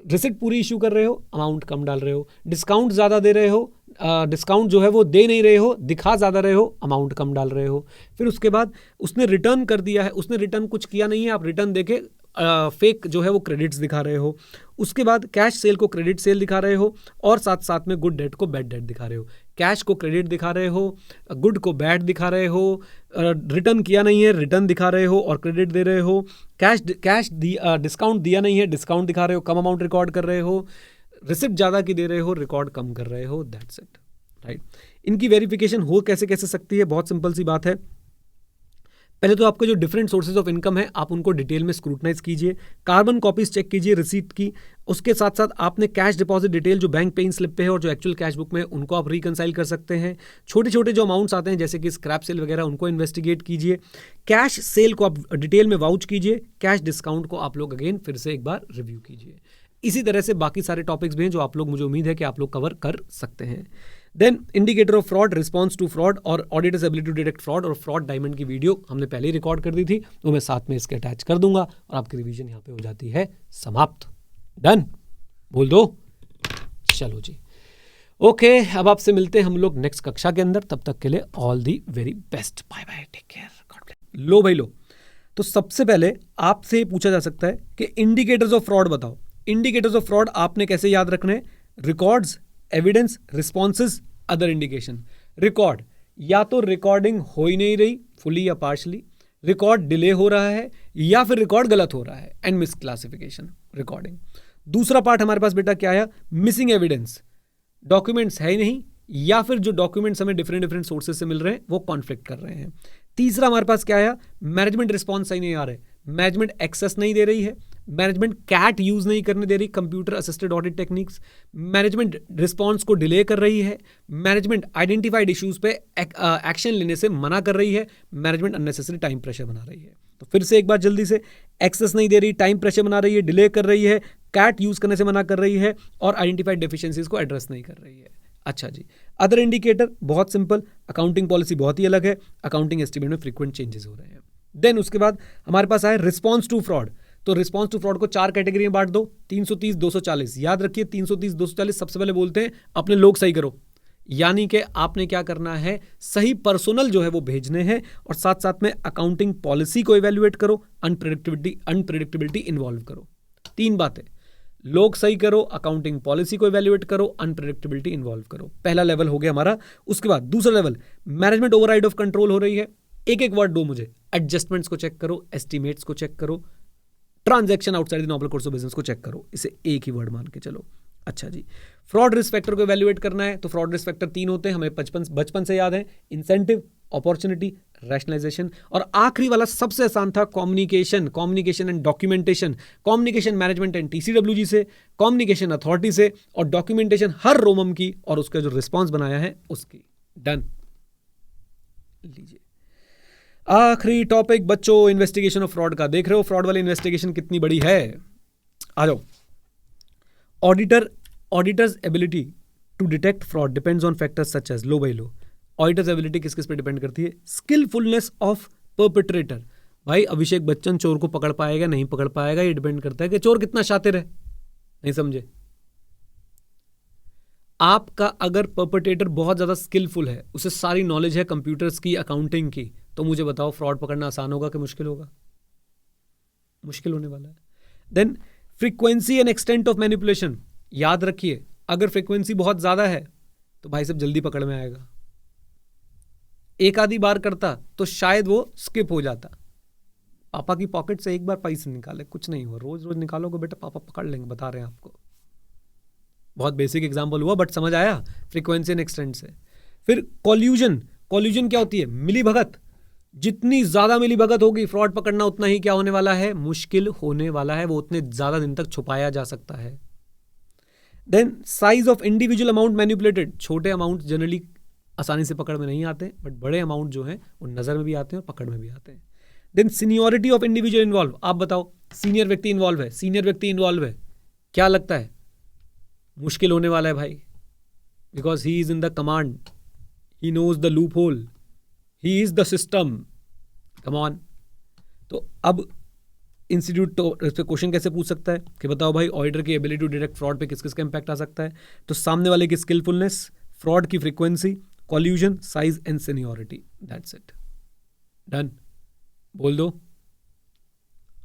Speaker 1: रिसिप्ट पूरी इशू कर रहे हो, अमाउंट कम डाल रहे हो, डिस्काउंट ज़्यादा दे रहे हो, डिस्काउंट जो है वो दे नहीं रहे हो, दिखा ज़्यादा रहे हो, अमाउंट कम डाल रहे हो। फिर उसके बाद उसने रिटर्न कर दिया है, उसने रिटर्न कुछ किया नहीं है, आप रिटर्न देके फेक जो है वो क्रेडिट्स दिखा रहे हो, उसके बाद कैश सेल को क्रेडिट सेल दिखा रहे हो, और साथ साथ में गुड डेट को बैड डेट दिखा रहे हो। कैश को क्रेडिट दिखा रहे हो, गुड को बैड दिखा रहे हो, रिटर्न किया नहीं है रिटर्न दिखा रहे हो और क्रेडिट दे रहे हो, कैश डिस्काउंट दिया नहीं है डिस्काउंट दिखा रहे हो, कम अमाउंट रिकॉर्ड कर रहे हो, रिसिप्ट ज़्यादा की दे रहे हो, रिकॉर्ड कम कर रहे हो, दैट्स इट, राइट। इनकी वेरिफिकेशन हो कैसे कैसे सकती है, बहुत सिंपल सी बात है। पहले तो आपके जो डिफरेंट सोर्सेज ऑफ इनकम है आप उनको डिटेल में स्क्रूटनाइज कीजिए, कार्बन कॉपीज चेक कीजिए रिसीट की, उसके साथ साथ आपने कैश डिपॉजिट डिटेल जो बैंक पेइंग स्लिप पे है और जो एक्चुअल कैश बुक में, उनको आप रिकंसाइल कर सकते हैं। छोटे छोटे जो अमाउंट्स आते हैं जैसे कि स्क्रैप सेल वगैरह, उनको इन्वेस्टिगेट कीजिए। कैश सेल को आप डिटेल में वाउच कीजिए, कैश डिस्काउंट को आप लोग अगेन फिर से एक बार रिव्यू कीजिए। इसी तरह से बाकी सारे टॉपिक्स भी हैं जो आप लोग, मुझे उम्मीद है कि आप लोग कवर कर सकते हैं। Then indicator of fraud, response to fraud और auditors ability to detect fraud और फ्रॉड डायमंड की वीडियो हमने पहले ही रिकॉर्ड कर दी थी, वो मैं साथ में इसके अटैच कर दूंगा और आपकी रिवीजन यहाँ पे हो जाती है समाप्त। डन, बोल दो, चलो जी, ओके। अब आपसे मिलते हैं हम लोग नेक्स्ट कक्षा के अंदर, तब तक के लिए all the very best, bye bye, take care, God bless. लो भाई लो, तो सबसे पहले आपसे पूछा जा सकता है कि इंडिकेटर्स ऑफ फ्रॉड बताओ। इंडिकेटर्स ऑफ फ्रॉड आपने कैसे याद रखने हैं? Records, evidence, responses, other indication. Record, या तो रिकॉर्डिंग हो ही नहीं रही फुली या पार्शली, रिकॉर्ड डिले हो रहा है, या फिर रिकॉर्ड गलत हो रहा है एंड मिस क्लासिफिकेशन रिकॉर्डिंग। दूसरा पार्ट हमारे पास बेटा क्या आया? मिसिंग एविडेंस, डॉक्यूमेंट्स है ही नहीं, या फिर जो डॉक्यूमेंट्स हमें डिफरेंट डिफरेंट सोर्सेज से मिल रहे हैं वो कॉन्फ्लिक्ट कर रहे हैं। तीसरा हमारे पास क्या आया? मैनेजमेंट रिस्पॉन्स सही नहीं आ रहे, मैनेजमेंट एक्सेस नहीं दे रही है, मैनेजमेंट कैट यूज नहीं करने दे रही, computer assisted audit techniques, management response को डिले कर रही है, मैनेजमेंट आइडेंटिफाइड इश्यूज पे एक्शन लेने से मना कर रही है, मैनेजमेंट अननेसेसरी टाइम प्रेशर बना रही है। तो फिर से एक बार जल्दी से, एक्सेस नहीं दे रही, टाइम प्रेशर बना रही है, डिले कर रही है, कैट यूज करने से मना कर रही है और आइडेंटिफाइड डेफिशिएंसीज को एड्रेस नहीं कर रही है। अच्छा जी, अदर इंडिकेटर बहुत सिंपल, अकाउंटिंग पॉलिसी बहुत ही अलग है, अकाउंटिंग एस्टिमेट में फ्रीक्वेंट चेंजेस हो रहे हैं। देन उसके बाद हमारे पास आए रिस्पॉन्स टू फ्रॉड। तो रिस्पॉन्स टू फ्रॉड को 4 कैटेगरी में बांट दो, 330, 240। याद रखिए 330, 240 सबसे पहले बोलते हैं अपने लोग सही करो, यानी कि आपने क्या करना है, सही पर्सनल जो है वो भेजने हैं और साथ साथ में अकाउंटिंग पॉलिसी को इवेल्युएट करो, अनप्रेडिक्टेबिलिटी इन्वॉल्व करो। 3 बातें, लोग सही करो, अकाउंटिंग पॉलिसी को इवेल्युएट करो, अनप्रेडिक्टेबिलिटी इन्वॉल्व करो। पहला लेवल हो गया हमारा। उसके बाद दूसरा level, management override of control हो रही है। एक एक वर्ड दो मुझे, एडजस्टमेंट्स को चेक करो, एस्टिमेट्स को चेक करो, transaction outside the normal course of business को चेक करो। इसे एक ही वर्ड मान के चलो। अच्छा जी, फ्रॉड रिस्क फैक्टर को इवैल्यूएट करना है तो फ्रॉड रिस्क फैक्टर 3 होते हैं, हमें बचपन से याद है, इंसेंटिव, अपॉर्चुनिटी, रैशनलाइजेशन, और आखिरी वाला सबसे आसान था, communication and documentation. Communication management and TCWG से, कम्युनिकेशन अथॉरिटी से, और डॉक्यूमेंटेशन हर रोमम की और उसका जो रिस्पॉन्स बनाया है उसकी। डन, लीजिए आखिरी टॉपिक बच्चों, इन्वेस्टिगेशन ऑफ फ्रॉड का। देख रहे हो फ्रॉड वाली इन्वेस्टिगेशन कितनी बड़ी है। आ जाओ। Auditors ability to detect fraud depends on factors such as, लो बाई लो। ऑडिटर्स एबिलिटी किस किस पे डिपेंड करती है? Skilfulness of perpetrator. भाई अभिषेक बच्चन चोर को पकड़ पाएगा नहीं पकड़ पाएगा, ये डिपेंड करता है कि चोर कितना शातिर है। नहीं समझे? आपका अगर परपेट्रेटर बहुत ज्यादा स्किलफुल है, उसे सारी नॉलेज है कंप्यूटर्स की, अकाउंटिंग की, तो मुझे बताओ फ्रॉड पकड़ना आसान होगा कि मुश्किल होगा? मुश्किल होने वाला है। Then frequency and extent of manipulation. याद रखिए, अगर फ्रीक्वेंसी बहुत ज्यादा है तो भाई साहब जल्दी पकड़ में आएगा। एक आधी बार करता तो शायद वो स्किप हो जाता। पापा की पॉकेट से एक बार पैसे निकाले, कुछ नहीं हुआ, रोज रोज निकालोगे बेटा पापा पकड़ लेंगे, बता रहे हैं आपको। बहुत बेसिक एग्जांपल हुआ बट समझ आया फ्रीक्वेंसी एंड एक्सटेंट से। फिर कॉल्यूजन क्या होती है? मिली भगत। जितनी ज्यादा मिली भगत होगी फ्रॉड पकड़ना उतना ही क्या होने वाला है? मुश्किल होने वाला है, वो उतने ज्यादा दिन तक छुपाया जा सकता है। Then size of individual amount manipulated. छोटे अमाउंट जनरली आसानी से पकड़ में नहीं आते, बट बड़े अमाउंट जो हैं वो नजर में भी आते हैं और पकड़ में भी आते हैं। Then seniority of individual involve. आप बताओ, सीनियर व्यक्ति इन्वॉल्व है, क्या लगता है? मुश्किल होने वाला है भाई, because he is in the command, he knows the loophole, he is the system, come on. तो अब इंस्टीट्यूट तो इस पर क्वेश्चन कैसे पूछ सकता है कि बताओ भाई ऑडिटर की एबिलिटी टू डिटेक्ट फ्रॉड पे किस किस का इंपैक्ट आ सकता है? तो सामने वाले की स्किलफुलनेस, फ्रॉड की frequency, collusion, size and seniority. That's it. Done, बोल दो,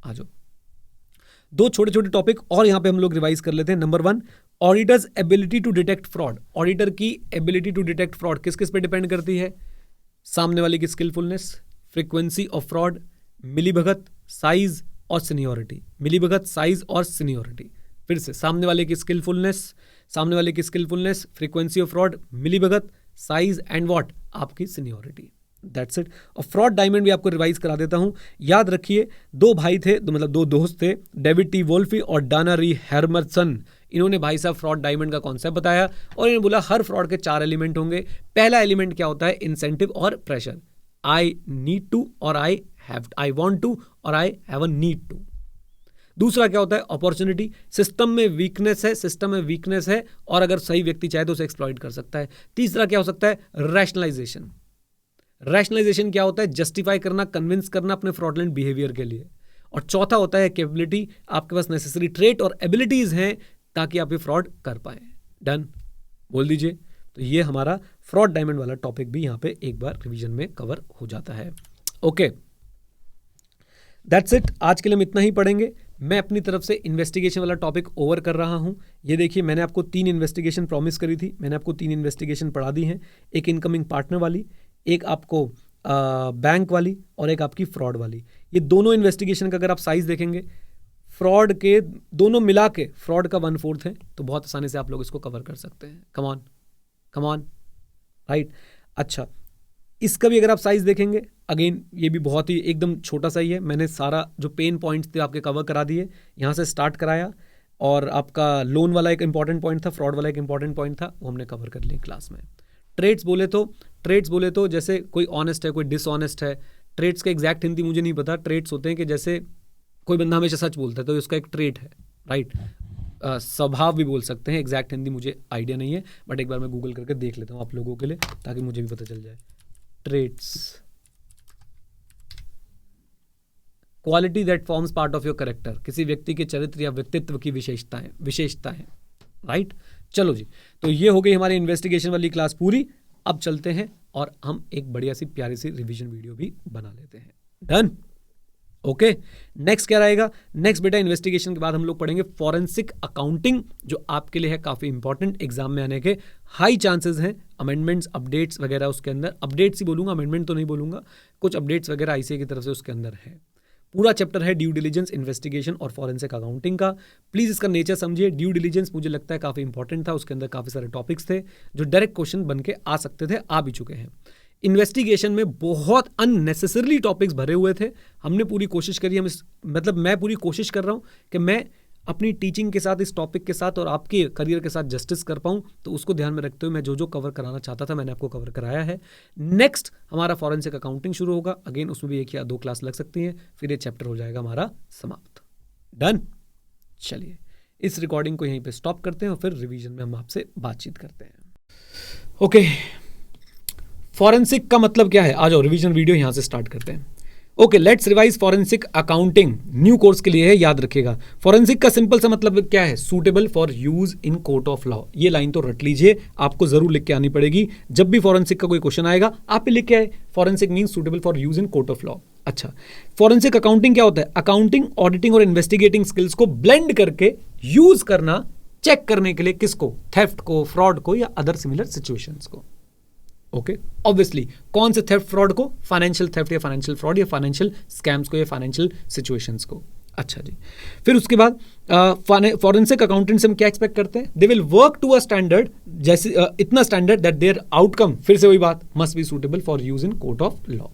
Speaker 1: आ जाओ। दो छोटे छोटे टॉपिक और यहां पे हम लोग रिवाइज कर लेते हैं। Number 1, auditors ability to detect fraud. Auditor की एबिलिटी टू डिटेक्ट फ्रॉड किस किस पे डिपेंड करती है? सामने वाले की स्किलफुलनेस, फ्रीक्वेंसी ऑफ फ्रॉड, मिलीभगत, साइज और सीनियरिटी। मिलीभगत, साइज और सीनियरिटी। फिर से सामने वाले की स्किलफुलनेस, फ्रीक्वेंसी ऑफ फ्रॉड, मिलीभगत, साइज एंड व्हाट, आपकी सीनियरिटी। That's it. और फ्रॉड डायमंड भी आपको रिवाइज करा देता हूं। याद रखिए, दो भाई थे, मतलब दो दोस्त थे, डेविड टी वोल्फी और डाना री हेरमरसन। इन्होंने भाई साहब फ्रॉड डायमंड का कॉन्सेप्ट बताया और इन्होंने बोला हर फ्रॉड के 4 एलिमेंट होंगे। पहला एलिमेंट क्या होता है? इंसेंटिव और प्रेशर। आई नीड टू और आई वांट टू और I have a need to. दूसरा क्या होता है? अपॉर्चुनिटी। सिस्टम में वीकनेस है और अगर सही व्यक्ति चाहे तो उसे एक्सप्लॉइट कर सकता है। तीसरा क्या हो सकता है? रैशनलाइजेशन क्या होता है? जस्टिफाई करना, कन्विंस करना अपने फ्रॉडलेंट बिहेवियर के लिए। और चौथा होता है कैपेबिलिटी। आपके पास नेसेसरी ट्रेट और एबिलिटीज हैं ताकि आप ये फ्रॉड कर पाए। डन, बोल दीजिए। तो ये हमारा फ्रॉड डायमंड वाला टॉपिक भी यहां पे एक बार रिवीजन में कवर हो जाता है। Okay, that's it. आज के लिए हम इतना ही पढ़ेंगे। मैं अपनी तरफ से इन्वेस्टिगेशन वाला टॉपिक ओवर कर रहा हूं। ये देखिए, मैंने आपको 3 इन्वेस्टिगेशन प्रॉमिस करी थी, मैंने आपको 3 इन्वेस्टिगेशन पढ़ा दी हैं। एक इनकमिंग पार्टनर वाली, एक आपको बैंक वाली और एक आपकी फ्रॉड वाली। ये दोनों इन्वेस्टिगेशन का अगर आप साइज देखेंगे, फ्रॉड के दोनों मिला के फ्रॉड का 1/4 है, तो बहुत आसानी से आप लोग इसको कवर कर सकते हैं। Come on, right. अच्छा, इसका भी अगर आप साइज देखेंगे, अगेन ये भी बहुत ही एकदम छोटा सा ही है। मैंने सारा जो पेन पॉइंट्स थे आपके कवर करा दिए, यहाँ से स्टार्ट कराया। और आपका लोन वाला एक इंपॉर्टेंट पॉइंट था, फ्रॉड वाला एक इंपॉर्टेंट पॉइंट था, वो हमने कवर कर लिया क्लास में। ट्रेड्स बोले तो जैसे कोई ऑनेस्ट है, कोई डिसऑनेस्ट है। ट्रेड्स का एग्जैक्ट हिंदी मुझे नहीं पता। ट्रेड्स होते हैं कि जैसे कोई बंदा हमेशा सच बोलता है तो उसका एक ट्रेट है, राइट। स्वभाव भी बोल सकते हैं, एग्जैक्ट हिंदी मुझे आइडिया नहीं है, बट एक बार मैं गूगल करके देख लेता हूँ आप लोगों के लिए, ताकि मुझे भी पता चल जाए। Traits, quality that forms part of your character. किसी व्यक्ति के चरित्र या व्यक्तित्व की विशेषताएं, राइट। चलो जी, तो ये हो गई हमारी इन्वेस्टिगेशन वाली क्लास पूरी। अब चलते हैं और हम एक बढ़िया सी प्यारी सी रिवीजन वीडियो भी बना लेते हैं। Done, okay. नेक्स्ट क्या रहेगा? नेक्स्ट बेटा, इन्वेस्टिगेशन के बाद हम लोग पढ़ेंगे फॉरेंसिक अकाउंटिंग, जो आपके लिए है काफी इंपॉर्टेंट, एग्जाम में आने के हाई चांसेस हैं। अमेंडमेंट्स, अपडेट्स वगैरह उसके अंदर, अपडेट्स ही बोलूंगा, अमेंडमेंट तो नहीं बोलूंगा, कुछ अपडेट्स वगैरह आईसीए की तरफ से उसके अंदर है। पूरा चैप्टर है ड्यू डिलिजेंस, इन्वेस्टिगेशन और फॉरेंसिक अकाउंटिंग का। प्लीज इसका नेचर समझिए। ड्यू डिलिजेंस मुझे लगता है काफी इंपॉर्टेंट था, उसके अंदर काफी सारे टॉपिक्स थे जो डायरेक्ट क्वेश्चन बन के आ सकते थे, आ भी चुके हैं। इन्वेस्टिगेशन में बहुत अननेसेसरली टॉपिक्स भरे हुए थे। हमने पूरी कोशिश करी, मैं पूरी कोशिश कर रहा हूं कि मैं अपनी टीचिंग के साथ, इस टॉपिक के साथ और आपके करियर के साथ जस्टिस कर पाऊं। तो उसको ध्यान में रखते हुए मैं जो कवर कराना चाहता था मैंने आपको कवर कराया है। नेक्स्ट हमारा फॉरेंसिक अकाउंटिंग शुरू होगा। अगेन उसमें भी 1 या 2 क्लास लग सकती हैं, फिर ये चैप्टर हो जाएगा हमारा समाप्त। डन, चलिए इस रिकॉर्डिंग को यहीं पे स्टॉप करते हैं और फिर रिवीजन में हम आपसे बातचीत करते हैं। ओके, फॉरेंसिक का मतलब क्या है? आ जाओ, रिवीजन वीडियो यहां से स्टार्ट करते हैं। Okay, let's revise forensic accounting. New course के लिए है, याद रखिएगा। फॉरेंसिक का सिंपल सा मतलब क्या है? Suitable for use in court of law. ये लाइन तो रट लीजिए, आपको जरूर लिख के आनी पड़ेगी। जब भी फॉरेंसिक का कोई क्वेश्चन आएगा आप लिख के आए, forensic means suitable for use in court of law. अच्छा, फॉरेंसिक अकाउंटिंग क्या होता है? अकाउंटिंग, ऑडिटिंग और इन्वेस्टिगेटिंग स्किल्स को ब्लेंड करके यूज करना, चेक करने के लिए किसको? थेफ्ट को, फ्रॉड को या अदर सिमिलर सिचुएशंस को। ओके, ऑब्वियसली कौन से थेफ्ट फ्रॉड को? फाइनेंशियल थेफ्ट या फाइनेंशियल फ्रॉड या फाइनेंशियल स्कैम्स को या फाइनेंशियल सिचुएशंस को। अच्छा जी, फिर उसके बाद फॉरेंसिक अकाउंटेंट से हम क्या एक्सपेक्ट करते हैं? They will work to a standard, जैसे इतना स्टैंडर्ड दैट देयर आउटकम, फिर से वही बात, must be suitable for use in court of law.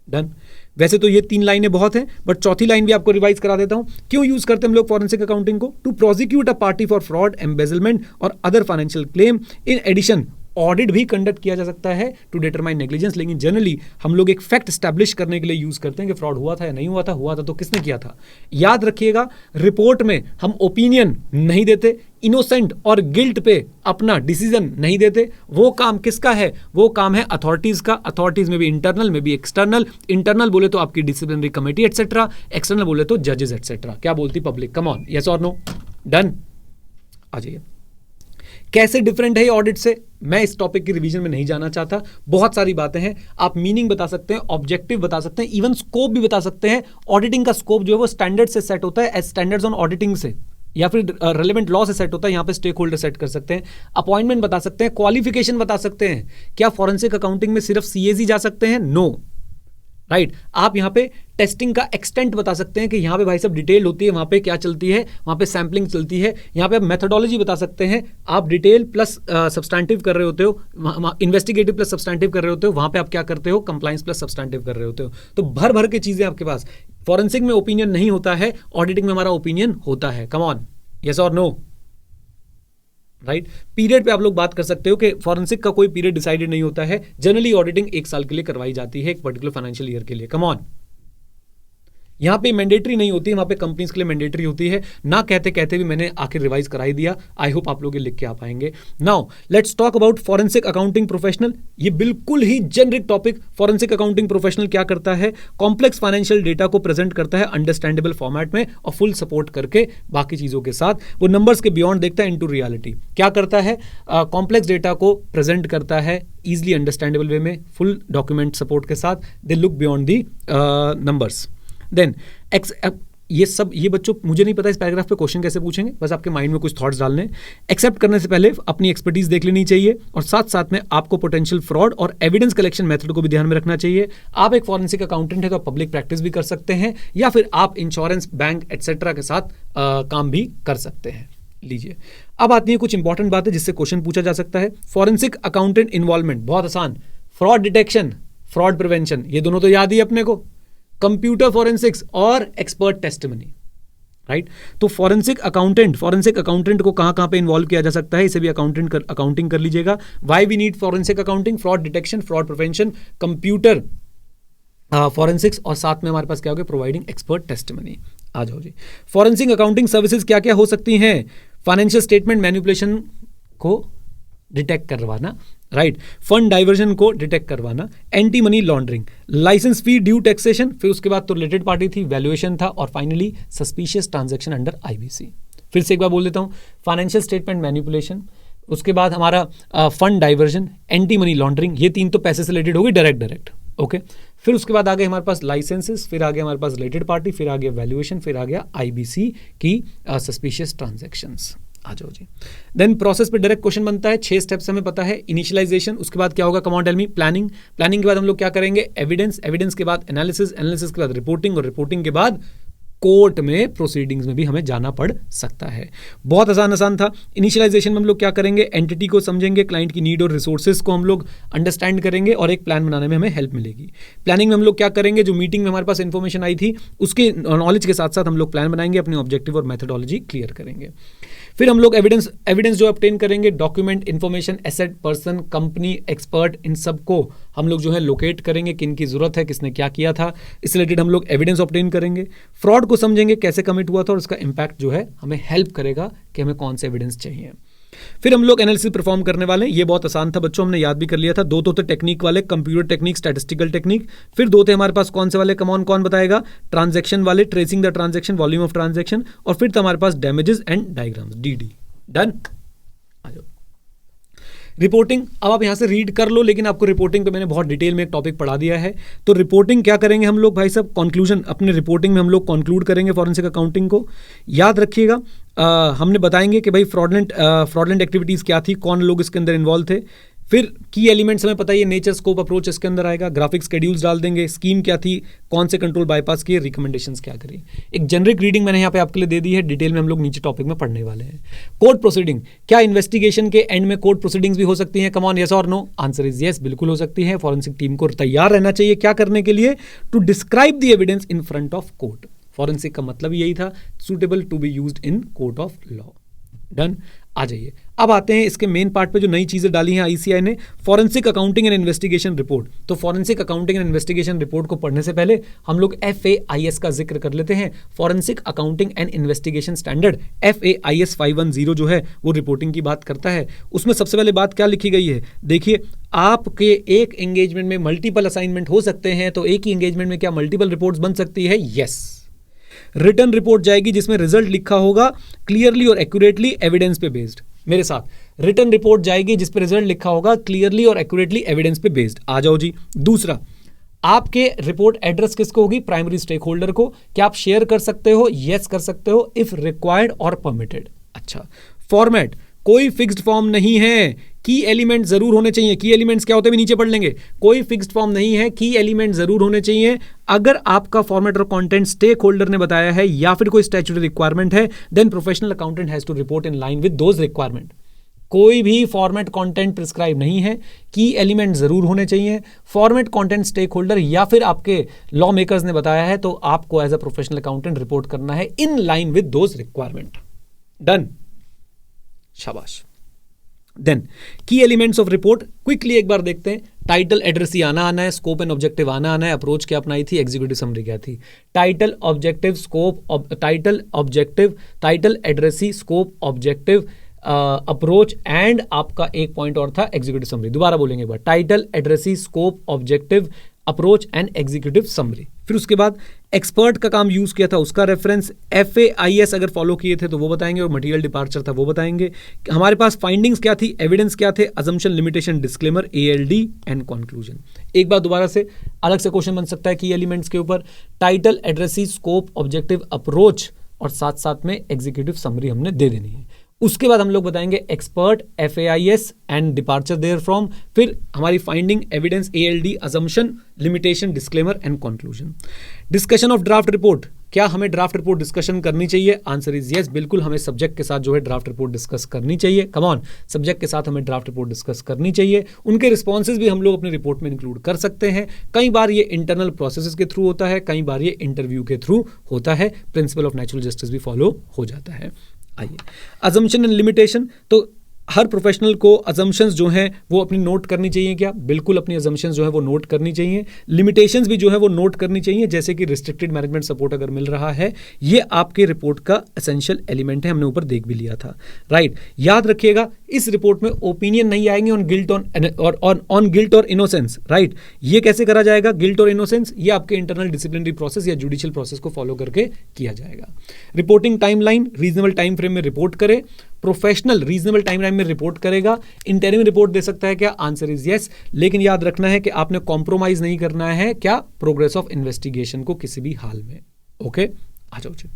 Speaker 1: Done. वैसे तो ये 3 लाइनें बहुत हैं, बट चौथी लाइन भी आपको रिवाइज करा देता हूं। क्यों यूज करते हैं हम लोग फॉरेंसिक अकाउंटिंग को? To prosecute a party for fraud, embezzlement और other financial claim. In addition audit भी कंडक्ट किया जा सकता है टू डिटरमाइन नेग्लिजेंस, लेकिन जनरली हम लोग एक फैक्ट स्टैब्लिश करने के लिए यूज करते हैं कि फ्रॉड हुआ था या नहीं हुआ था, हुआ था तो किसने किया था। याद रखिएगा, रिपोर्ट में हम ओपिनियन नहीं देते, इनोसेंट और गिल्ट पे अपना डिसीजन नहीं देते। वो काम किसका है? वो काम है अथॉरिटीज का। अथॉरिटीज में भी इंटरनल में भी एक्सटर्नल। इंटरनल बोले तो आपकी डिसिप्लिनरी कमेटी एटसेट्रा, एक्सटर्नल बोले तो जजेस एटसेट्रा। क्या बोलती पब्लिक? कम ऑन, यस और नो? डन, आ जाइए। कैसे डिफरेंट है ये ऑडिट से, मैं इस टॉपिक की रिवीजन में नहीं जाना चाहता। बहुत सारी बातें हैं, आप मीनिंग बता सकते हैं, ऑब्जेक्टिव बता सकते हैं, इवन स्कोप भी बता सकते हैं। ऑडिटिंग का स्कोप जो है वो स्टैंडर्ड से सेट होता है, एज स्टैंडर्ड्स ऑन ऑडिटिंग से, या फिर रेलेवेंट लॉ से सेट होता है। यहाँ पे स्टेक होल्डर सेट कर सकते हैं, अपॉइंटमेंट बता सकते हैं, क्वालिफिकेशन बता सकते हैं। क्या फॉरेंसिक अकाउंटिंग में सिर्फ सीएजी जा सकते हैं? No, right. आप यहाँ पे टेस्टिंग का एक्सटेंट बता सकते हैं कि यहाँ पे भाई सब डिटेल होती है, वहाँ पे क्या चलती है, वहाँ पे सैम्पलिंग चलती है। यहाँ पे आप मेथोडोलॉजी बता सकते हैं, आप डिटेल प्लस सब्सटैंटिव कर रहे होते हो, इन्वेस्टिगेटिव प्लस सब्सटैंटिव कर रहे होते हो, वहाँ पे आप क्या करते हो, कंप्लायंस प्लस सब्सटैंटिव कर रहे होते हो। तो भर भर के चीज़ें आपके पास। फॉरेंसिक में ओपिनियन नहीं होता है, ऑडिटिंग में हमारा ओपिनियन होता है। कम ऑन, यस और नो, राइट। पीरियड पे आप लोग बात कर सकते हो कि फॉरेंसिक का कोई पीरियड डिसाइडेड नहीं होता है। जनरली ऑडिटिंग 1 साल के लिए करवाई जाती है, एक पर्टिकुलर फाइनेंशियल ईयर के लिए। कम ऑन, यहाँ पे मैंडेटरी नहीं होती है, वहाँ पे कंपनीज के लिए मैंडेटरी होती है। ना कहते कहते भी मैंने आखिर रिवाइज कराई दिया। आई होप आप लोग ये लिख के आ पाएंगे। Now let's talk about forensic accounting professional. ये बिल्कुल ही generic topic. Forensic accounting professional क्या करता है? कॉम्प्लेक्स फाइनेंशियल डेटा को प्रेजेंट करता है अंडरस्टैंडेबल फॉर्मेट में और फुल सपोर्ट करके बाकी चीजों के साथ। वो नंबर्स के बियॉन्ड देखता है इनटू रियलिटी। क्या करता है? कॉम्प्लेक्स डेटा को प्रेजेंट करता है इजिली अंडरस्टैंडेबल वे में, फुल डॉक्यूमेंट सपोर्ट के साथ। They look beyond the numbers. Then ये बच्चों मुझे नहीं पता इस पैराग्राफ पे क्वेश्चन कैसे पूछेंगे, बस आपके माइंड में कुछ थॉट्स डालने। एक्सेप्ट करने से पहले अपनी एक्सपर्टीज देख लेनी चाहिए और साथ साथ में आपको पोटेंशियल फ्रॉड और एविडेंस कलेक्शन मेथड को भी ध्यान में रखना चाहिए। आप एक फॉरेंसिक अकाउंटेंट है तो पब्लिक प्रैक्टिस भी कर सकते हैं, या फिर आप इंश्योरेंस, बैंक एटसेट्रा के साथ काम भी कर सकते हैं। लीजिए, अब आती है कुछ इंपॉर्टेंट बातें जिससे क्वेश्चन पूछा जा सकता है। फॉरेंसिक अकाउंटेंट इन्वॉल्वमेंट बहुत आसान। फ्रॉड डिटेक्शन, फ्रॉड प्रिवेंशन, ये दोनों तो याद ही अपने को। कंप्यूटर फॉरेंसिक्स और एक्सपर्ट टेस्टिमनी, राइट। तो फॉरेंसिक अकाउंटेंट को कहां पे इन्वॉल्व किया जा सकता है, इसे भी अकाउंटिंग कर लीजिएगा। Why we need forensic accounting? Fraud detection, fraud prevention, computer forensics, और साथ में हमारे पास क्या हो गया, प्रोवाइडिंग एक्सपर्ट टेस्टिमनी। आ जाओ जी। फॉरेंसिक अकाउंटिंग सर्विसेज क्या क्या हो सकती हैं? फाइनेंशियल स्टेटमेंट मैनिपुलेशन को डिटेक्ट करवाना, राइट। फंड डाइवर्जन को डिटेक्ट करवाना, एंटी मनी लॉन्ड्रिंग, लाइसेंस फी ड्यू टैक्सेशन, फिर उसके बाद तो रिलेटेड पार्टी थी, वैल्यूएशन था, और finally suspicious transaction under IBC. फिर से एक बार बोल देता हूं, फाइनेंशियल स्टेटमेंट मैनिपुलेशन, उसके बाद हमारा fund diversion, anti money laundering, ये 3 तो पैसे से रिलेटेड हो गई, डायरेक्ट, ओके। फिर उसके बाद आ गए हमारे पास लाइसेंसेस, फिर आ गया हमारे पास रिलेटेड पार्टी, फिर आ गया वैल्यूएशन, फिर आ गया आईबीसी की सस्पिशियस ट्रांजैक्शंस। आ जाओ जी। देन प्रोसेस पे डायरेक्ट क्वेश्चन बनता है। 6 स्टेप्स हमें पता है। इनिशियलाइजेशन, उसके बाद क्या होगा, come on tell me. Planning के बाद हम लोग क्या करेंगे, एविडेंस के बाद एनालिसिस के बाद रिपोर्टिंग, और रिपोर्टिंग के बाद कोर्ट में प्रोसीडिंग्स में भी हमें जाना पड़ सकता है। बहुत आसान था। इनिशियलाइजेशन में हम लोग क्या करेंगे, एंटिटी को समझेंगे, क्लाइंट की नीड और रिसोर्सेज को हम लोग अंडरस्टैंड करेंगे और एक प्लान बनाने में हमें हेल्प मिलेगी। प्लानिंग में हम लोग क्या करेंगे, जो मीटिंग में हमारे पास इंफॉर्मेशन आई थी उसके नॉलेज के साथ साथ हम लोग प्लान बनाएंगे, अपने ऑब्जेक्टिव और मेथोडोलॉजी क्लियर करेंगे। फिर हम लोग एविडेंस जो ऑब्टेन करेंगे, document, information, asset, person, company, expert, इन सबको हम लोग जो है लोकेट करेंगे, किन की जरूरत है, किसने क्या किया था, इससे रिलेटेड हम लोग एविडेंस ऑब्टेन करेंगे। फ्रॉड को समझेंगे, कैसे कमिट हुआ था और उसका इंपैक्ट जो है हमें हेल्प करेगा कि हमें कौन से एविडेंस चाहिए। फिर हम लोग एनालिसिस परफॉर्म करने वाले हैं। ये बहुत आसान था बच्चों, हमने याद भी कर लिया था। 2 तो थे टेक्निक वाले, कंप्यूटर टेक्निक, स्टैटिस्टिकल टेक्निक। फिर 2 थे हमारे पास कौन से वाले, कौन बताएगा, ट्रांजैक्शन वाले, tracing the transaction, volume of transaction, और फिर था हमारे पास डैमेजेस एंड डायग्राम्स, डीडी। डन। आ जाओ। रिपोर्टिंग, अब आप यहां से रीड कर लो, लेकिन आपको रिपोर्टिंग पे मैंने बहुत डिटेल में एक टॉपिक पढ़ा दिया है। तो रिपोर्टिंग क्या करेंगे हम लोग भाई साहब, कंक्लूजन, अपने रिपोर्टिंग में हम लोग कंक्लूड करेंगे फॉरेंसिक अकाउंटिंग को। याद रखिएगा, हमने बताएंगे कि भाई फ्रॉडलेंट एक्टिविटीज क्या थी, कौन लोग इसके अंदर इन्वॉल्व थे। फिर की एलिमेंट्स हमें पता है, नेचर, स्कोप, अप्रोच इसके अंदर आएगा। ग्राफिक शेड्यूल्स डाल देंगे, स्कीम क्या थी, कौन से कंट्रोल बाईपास किए, रिकमेंडेशंस क्या करी। एक जेनरिक रीडिंग मैंने यहाँ पे आपके लिए दे दी है, डिटेल में हम लोग नीचे टॉपिक में पढ़ने वाले हैं। कोर्ट प्रोसीडिंग, क्या इन्वेस्टिगेशन के एंड में कोर्ट प्रोसीडिंग्स भी हो सकती हैं? कम ऑन, यस और नो? आंसर इज यस, बिल्कुल हो सकती है। फॉरेंसिक टीम को तैयार रहना चाहिए, क्या करने के लिए, to describe the evidence in front of court. Forensic का मतलब यही था, suitable to be used in court of law. Done. आ जाइए, अब आते हैं इसके मेन पार्ट पे, जो नई चीजें डाली हैं आईसीआई ने, forensic accounting and investigation report. तो forensic accounting and investigation report को पढ़ने से पहले हम लोग FAIS का जिक्र कर लेते हैं। Forensic accounting and investigation standard FAIS 510 जो है वो रिपोर्टिंग की बात करता है। उसमें सबसे पहले बात क्या लिखी गई है, देखिए, आपके एक एंगेजमेंट में मल्टीपल असाइनमेंट हो सकते हैं, तो एक ही एंगेजमेंट में क्या मल्टीपल रिपोर्ट्स बन सकती है? यस। रिटर्न रिपोर्ट जाएगी जिसमें रिजल्ट लिखा होगा क्लियरली और एक्यूरेटली, एविडेंस पे बेस्ड। मेरे साथ रिटन रिपोर्ट जाएगी जिस पे रिजल्ट लिखा होगा क्लियरली और एक्यूरेटली एविडेंस पे बेस्ड। आ जाओ जी। दूसरा, आपके रिपोर्ट एड्रेस किसको होगी? प्राइमरी स्टेक होल्डर को। क्या आप शेयर कर सकते हो? यस कर सकते हो, इफ रिक्वायर्ड और परमिटेड। अच्छा, फॉर्मेट कोई फिक्स्ड फॉर्म नहीं है, की एलिमेंट जरूर होने चाहिए। की एलिमेंट्स क्या होते हैं भी नीचे पढ़ लेंगे। कोई फिक्स्ड फॉर्म नहीं है, की एलिमेंट जरूर होने चाहिए। अगर आपका फॉर्मेट और कंटेंट स्टेक होल्डर ने बताया है या फिर कोई स्टैट्यूटरी रिक्वायरमेंट है, then professional accountant has to report in line with those requirement. कोई भी फॉर्मेट कंटेंट प्रिस्क्राइब नहीं है, की एलिमेंट जरूर होने चाहिए। फॉर्मेट कंटेंट स्टेक होल्डर या फिर आपके लॉ मेकर्स ने बताया है तो आपको as a professional accountant report करना है in line with those requirement. Done, शाबाश। Then key elements of report quickly एक बार देखते हैं। टाइटल एड्रेसी आना है, स्कोप एंड ऑब्जेक्टिव आना है, अप्रोच क्या अपनाई थी, एग्जीक्यूटिव समरी क्या थी। Title objective scope, title objective, title addressee scope objective approach and आपका एक पॉइंट और था एग्जीक्यूटिव समरी। दोबारा बोलेंगे एक बार, title addressee scope objective approach and executive summary. फिर उसके बाद एक्सपर्ट का काम यूज किया था उसका रेफरेंस, FAIS अगर फॉलो किए थे तो वो बताएंगे, और मटेरियल डिपार्चर था वो बताएंगे। हमारे पास फाइंडिंग्स क्या थी, एविडेंस क्या थे, assumption, limitation, disclaimer, ALD and conclusion. एक बार दोबारा से अलग से क्वेश्चन बन सकता है की एलिमेंट्स के ऊपर, title addressee scope objective approach और साथ साथ में एग्जीक्यूटिव समरी हमने दे देनी है। उसके बाद हम लोग बताएंगे expert, FAIS and departure therefrom, फिर हमारी finding, evidence, ALD, assumption, limitation, disclaimer and conclusion. Discussion of draft report, क्या हमें ड्राफ्ट रिपोर्ट डिस्कशन करनी चाहिए? आंसर इज यस, बिल्कुल हमें सब्जेक्ट के साथ जो है ड्राफ्ट रिपोर्ट डिस्कस करनी चाहिए। कम ऑन, सब्जेक्ट के साथ हमें ड्राफ्ट रिपोर्ट डिस्कस करनी चाहिए। उनके रिस्पॉन्सेज भी हम लोग अपनी रिपोर्ट में इंक्लूड कर सकते हैं। कई बार ये इंटरनल प्रोसेसेस के थ्रू होता है, कई बार ये इंटरव्यू के थ्रू होता है। प्रिंसिपल ऑफ नेचुरल जस्टिस भी फॉलो हो जाता है। आइए, अजम्पशन एंड लिमिटेशन, तो हर प्रोफेशनल को अजम्पशंस जो हैं वो अपनी नोट करनी चाहिए क्या? बिल्कुल अपनी अजम्पशंस जो है वो नोट करनी चाहिए। लिमिटेशंस भी जो है वो नोट करनी चाहिए, जैसे कि रिस्ट्रिक्टेड मैनेजमेंट सपोर्ट अगर मिल रहा है, ये आपके रिपोर्ट का एसेंशियल एलिमेंट है, हमने ऊपर देख भी लिया था, राइट। याद रखिएगा इस रिपोर्ट में ओपिनियन नहीं आएंगे ऑन गिल्ट और इनोसेंस, राइट। ये कैसे करा जाएगा गिल्ट और इनोसेंस? ये आपके इंटरनल डिसिप्लिनरी प्रोसेस या जुडिशियल प्रोसेस को फॉलो करके किया जाएगा। Reporting timeline, reasonable time frame में रिपोर्ट करे। प्रोफेशनल रीजनेबल टाइम लाइन में रिपोर्ट करेगा। इंटरिम रिपोर्ट दे सकता है क्या? आंसर इज यस, लेकिन याद रखना है कि आपने कॉम्प्रोमाइज नहीं करना है क्या? प्रोग्रेस ऑफ इन्वेस्टिगेशन को किसी भी हाल में। ओके, आ जाओ जी।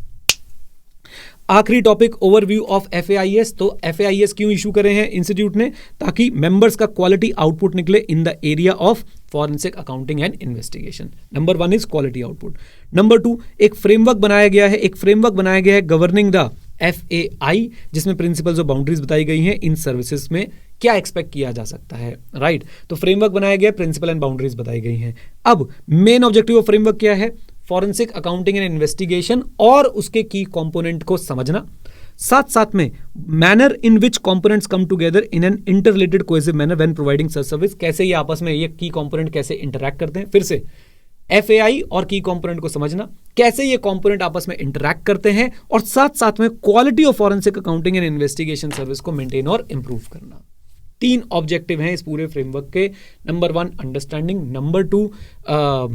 Speaker 1: आखिरी टॉपिक, ओवरव्यू ऑफ FAIS। तो FAIS क्यों इशू करे हैं इंस्टीट्यूट ने? ताकि मेंबर्स का क्वालिटी आउटपुट निकले in the area of forensic accounting and investigation. Number 1 is quality output. Number 2, एक फ्रेमवर्क बनाया गया है गवर्निंग द FAI, जिसमें प्रिंसिपल्स और बाउंड्रीज बताई गई हैं। इन सर्विसेज में क्या एक्सपेक्ट किया जा सकता है, राइट। तो फ्रेमवर्क बनाया गया, प्रिंसिपल एंड बाउंड्रीज बताई गई हैं। अब मेन ऑब्जेक्टिव ऑफ फ्रेमवर्क क्या है? फॉरेंसिक अकाउंटिंग एंड इन्वेस्टिगेशन और उसके की कंपोनेंट को समझना, साथ साथ में manner in which components come together in an interrelated cohesive manner when providing such service. कैसे ये आपस में ये की कंपोनेंट कैसे इंटरैक्ट करते हैं। फिर से FAI और की कंपोनेंट को समझना, कैसे ये कंपोनेंट आपस में इंटरैक्ट करते हैं, और साथ साथ में quality of forensic accounting and investigation service को मेंटेन और इंप्रूव करना। 3 ऑब्जेक्टिव हैं इस पूरे फ्रेमवर्क के। Number 1 understanding, number 2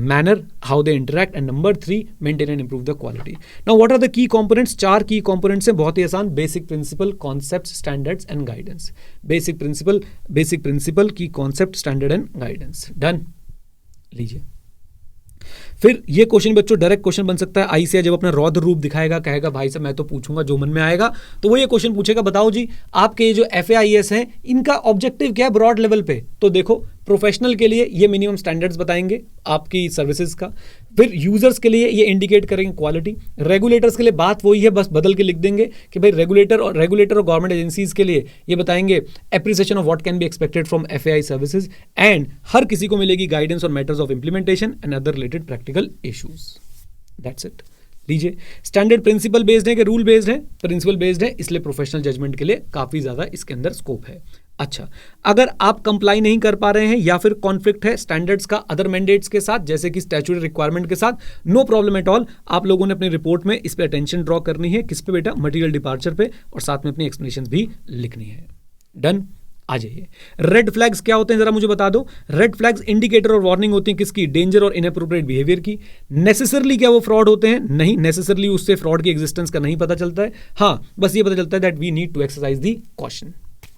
Speaker 1: manner how they interact, and number 3 maintain and improve the quality. Now what are the key components? 4 key components हैं, बहुत ही आसान। Basic principle, concepts, standards and guidance. Basic principle, key concept, standard and guidance. Done, लीजिए। फिर ये question बच्चों direct question बन सकता है। ICAI जब अपना रौद्र रूप दिखाएगा, कहेगा भाई साहब मैं तो पूछूंगा जो मन में आएगा, तो वो ये क्वेश्चन पूछेगा, बताओ जी आपके ये जो FAIS हैं इनका ऑब्जेक्टिव क्या है ब्रॉड लेवल पे? तो देखो, प्रोफेशनल के लिए ये मिनिमम स्टैंडर्ड्स बताएंगे आपकी सर्विसेज का। फिर यूजर्स के लिए ये इंडिकेट करेंगे क्वालिटी। रेगुलेटर्स के लिए बात वही है, बस बदल के लिख देंगे कि भाई रेगुलेटर और गवर्नमेंट एजेंसीज के लिए ये बताएंगे appreciation of what can be expected from FAI services, and हर किसी को मिलेगी guidance on matters of implementation and other related practical issues. That's it. लीजिए, स्टैंडर्ड प्रिंसिपल बेस्ड है कि रूल बेस्ड है? प्रिंसिपल बेस्ड है, इसलिए प्रोफेशनल जजमेंट के लिए काफी ज्यादा इसके अंदर स्कोप है। अच्छा, अगर आप कंप्लाई नहीं कर पा रहे हैं या फिर कॉन्फ्लिक्ट है स्टैंडर्ड्स का अदर मैंडेट्स के साथ, जैसे कि स्टैट्यूटरी रिक्वायरमेंट के साथ, नो प्रॉब्लम एट ऑल। आप लोगों ने अपनी रिपोर्ट में इस पे अटेंशन ड्रॉ करनी है। किस पे बेटा? मटेरियल डिपार्चर पे, और साथ में अपनी एक्सप्लेनेशन भी लिखनी है। डन, आ जाइए। रेड फ्लैग्स क्या होते हैं जरा मुझे बता दो। रेड फ्लैग्स इंडिकेटर और वार्निंग होती है किसकी? डेंजर और इनएप्रोप्रिएट बिहेवियर की। नेसेसरली क्या वो फ्रॉड होते हैं? नहीं, नेसेसरली उससे फ्रॉड की एग्जिस्टेंस का नहीं पता चलता है। हाँ, बस ये पता चलता है that we need to exercise the caution.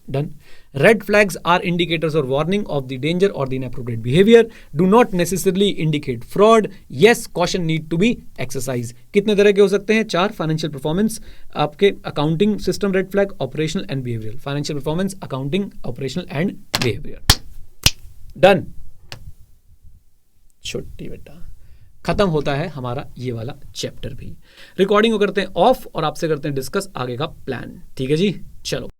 Speaker 1: Done. Red flags are indicators or warning of the danger or the inappropriate behavior. Do not necessarily indicate fraud. Yes, caution need to be exercised. कितने तरह के हो सकते हैं? 4. Financial performance, आपके accounting system red flag, operational and behavioural. Financial performance, accounting, operational and behaviour. Done. छोटी बेटा, खत्म होता है हमारा ये वाला चैप्टर भी. रिकॉर्डिंग को करते हैं ऑफ और आपसे करते हैं डिस्कस आगे का प्लान. ठीक है जी, चलो.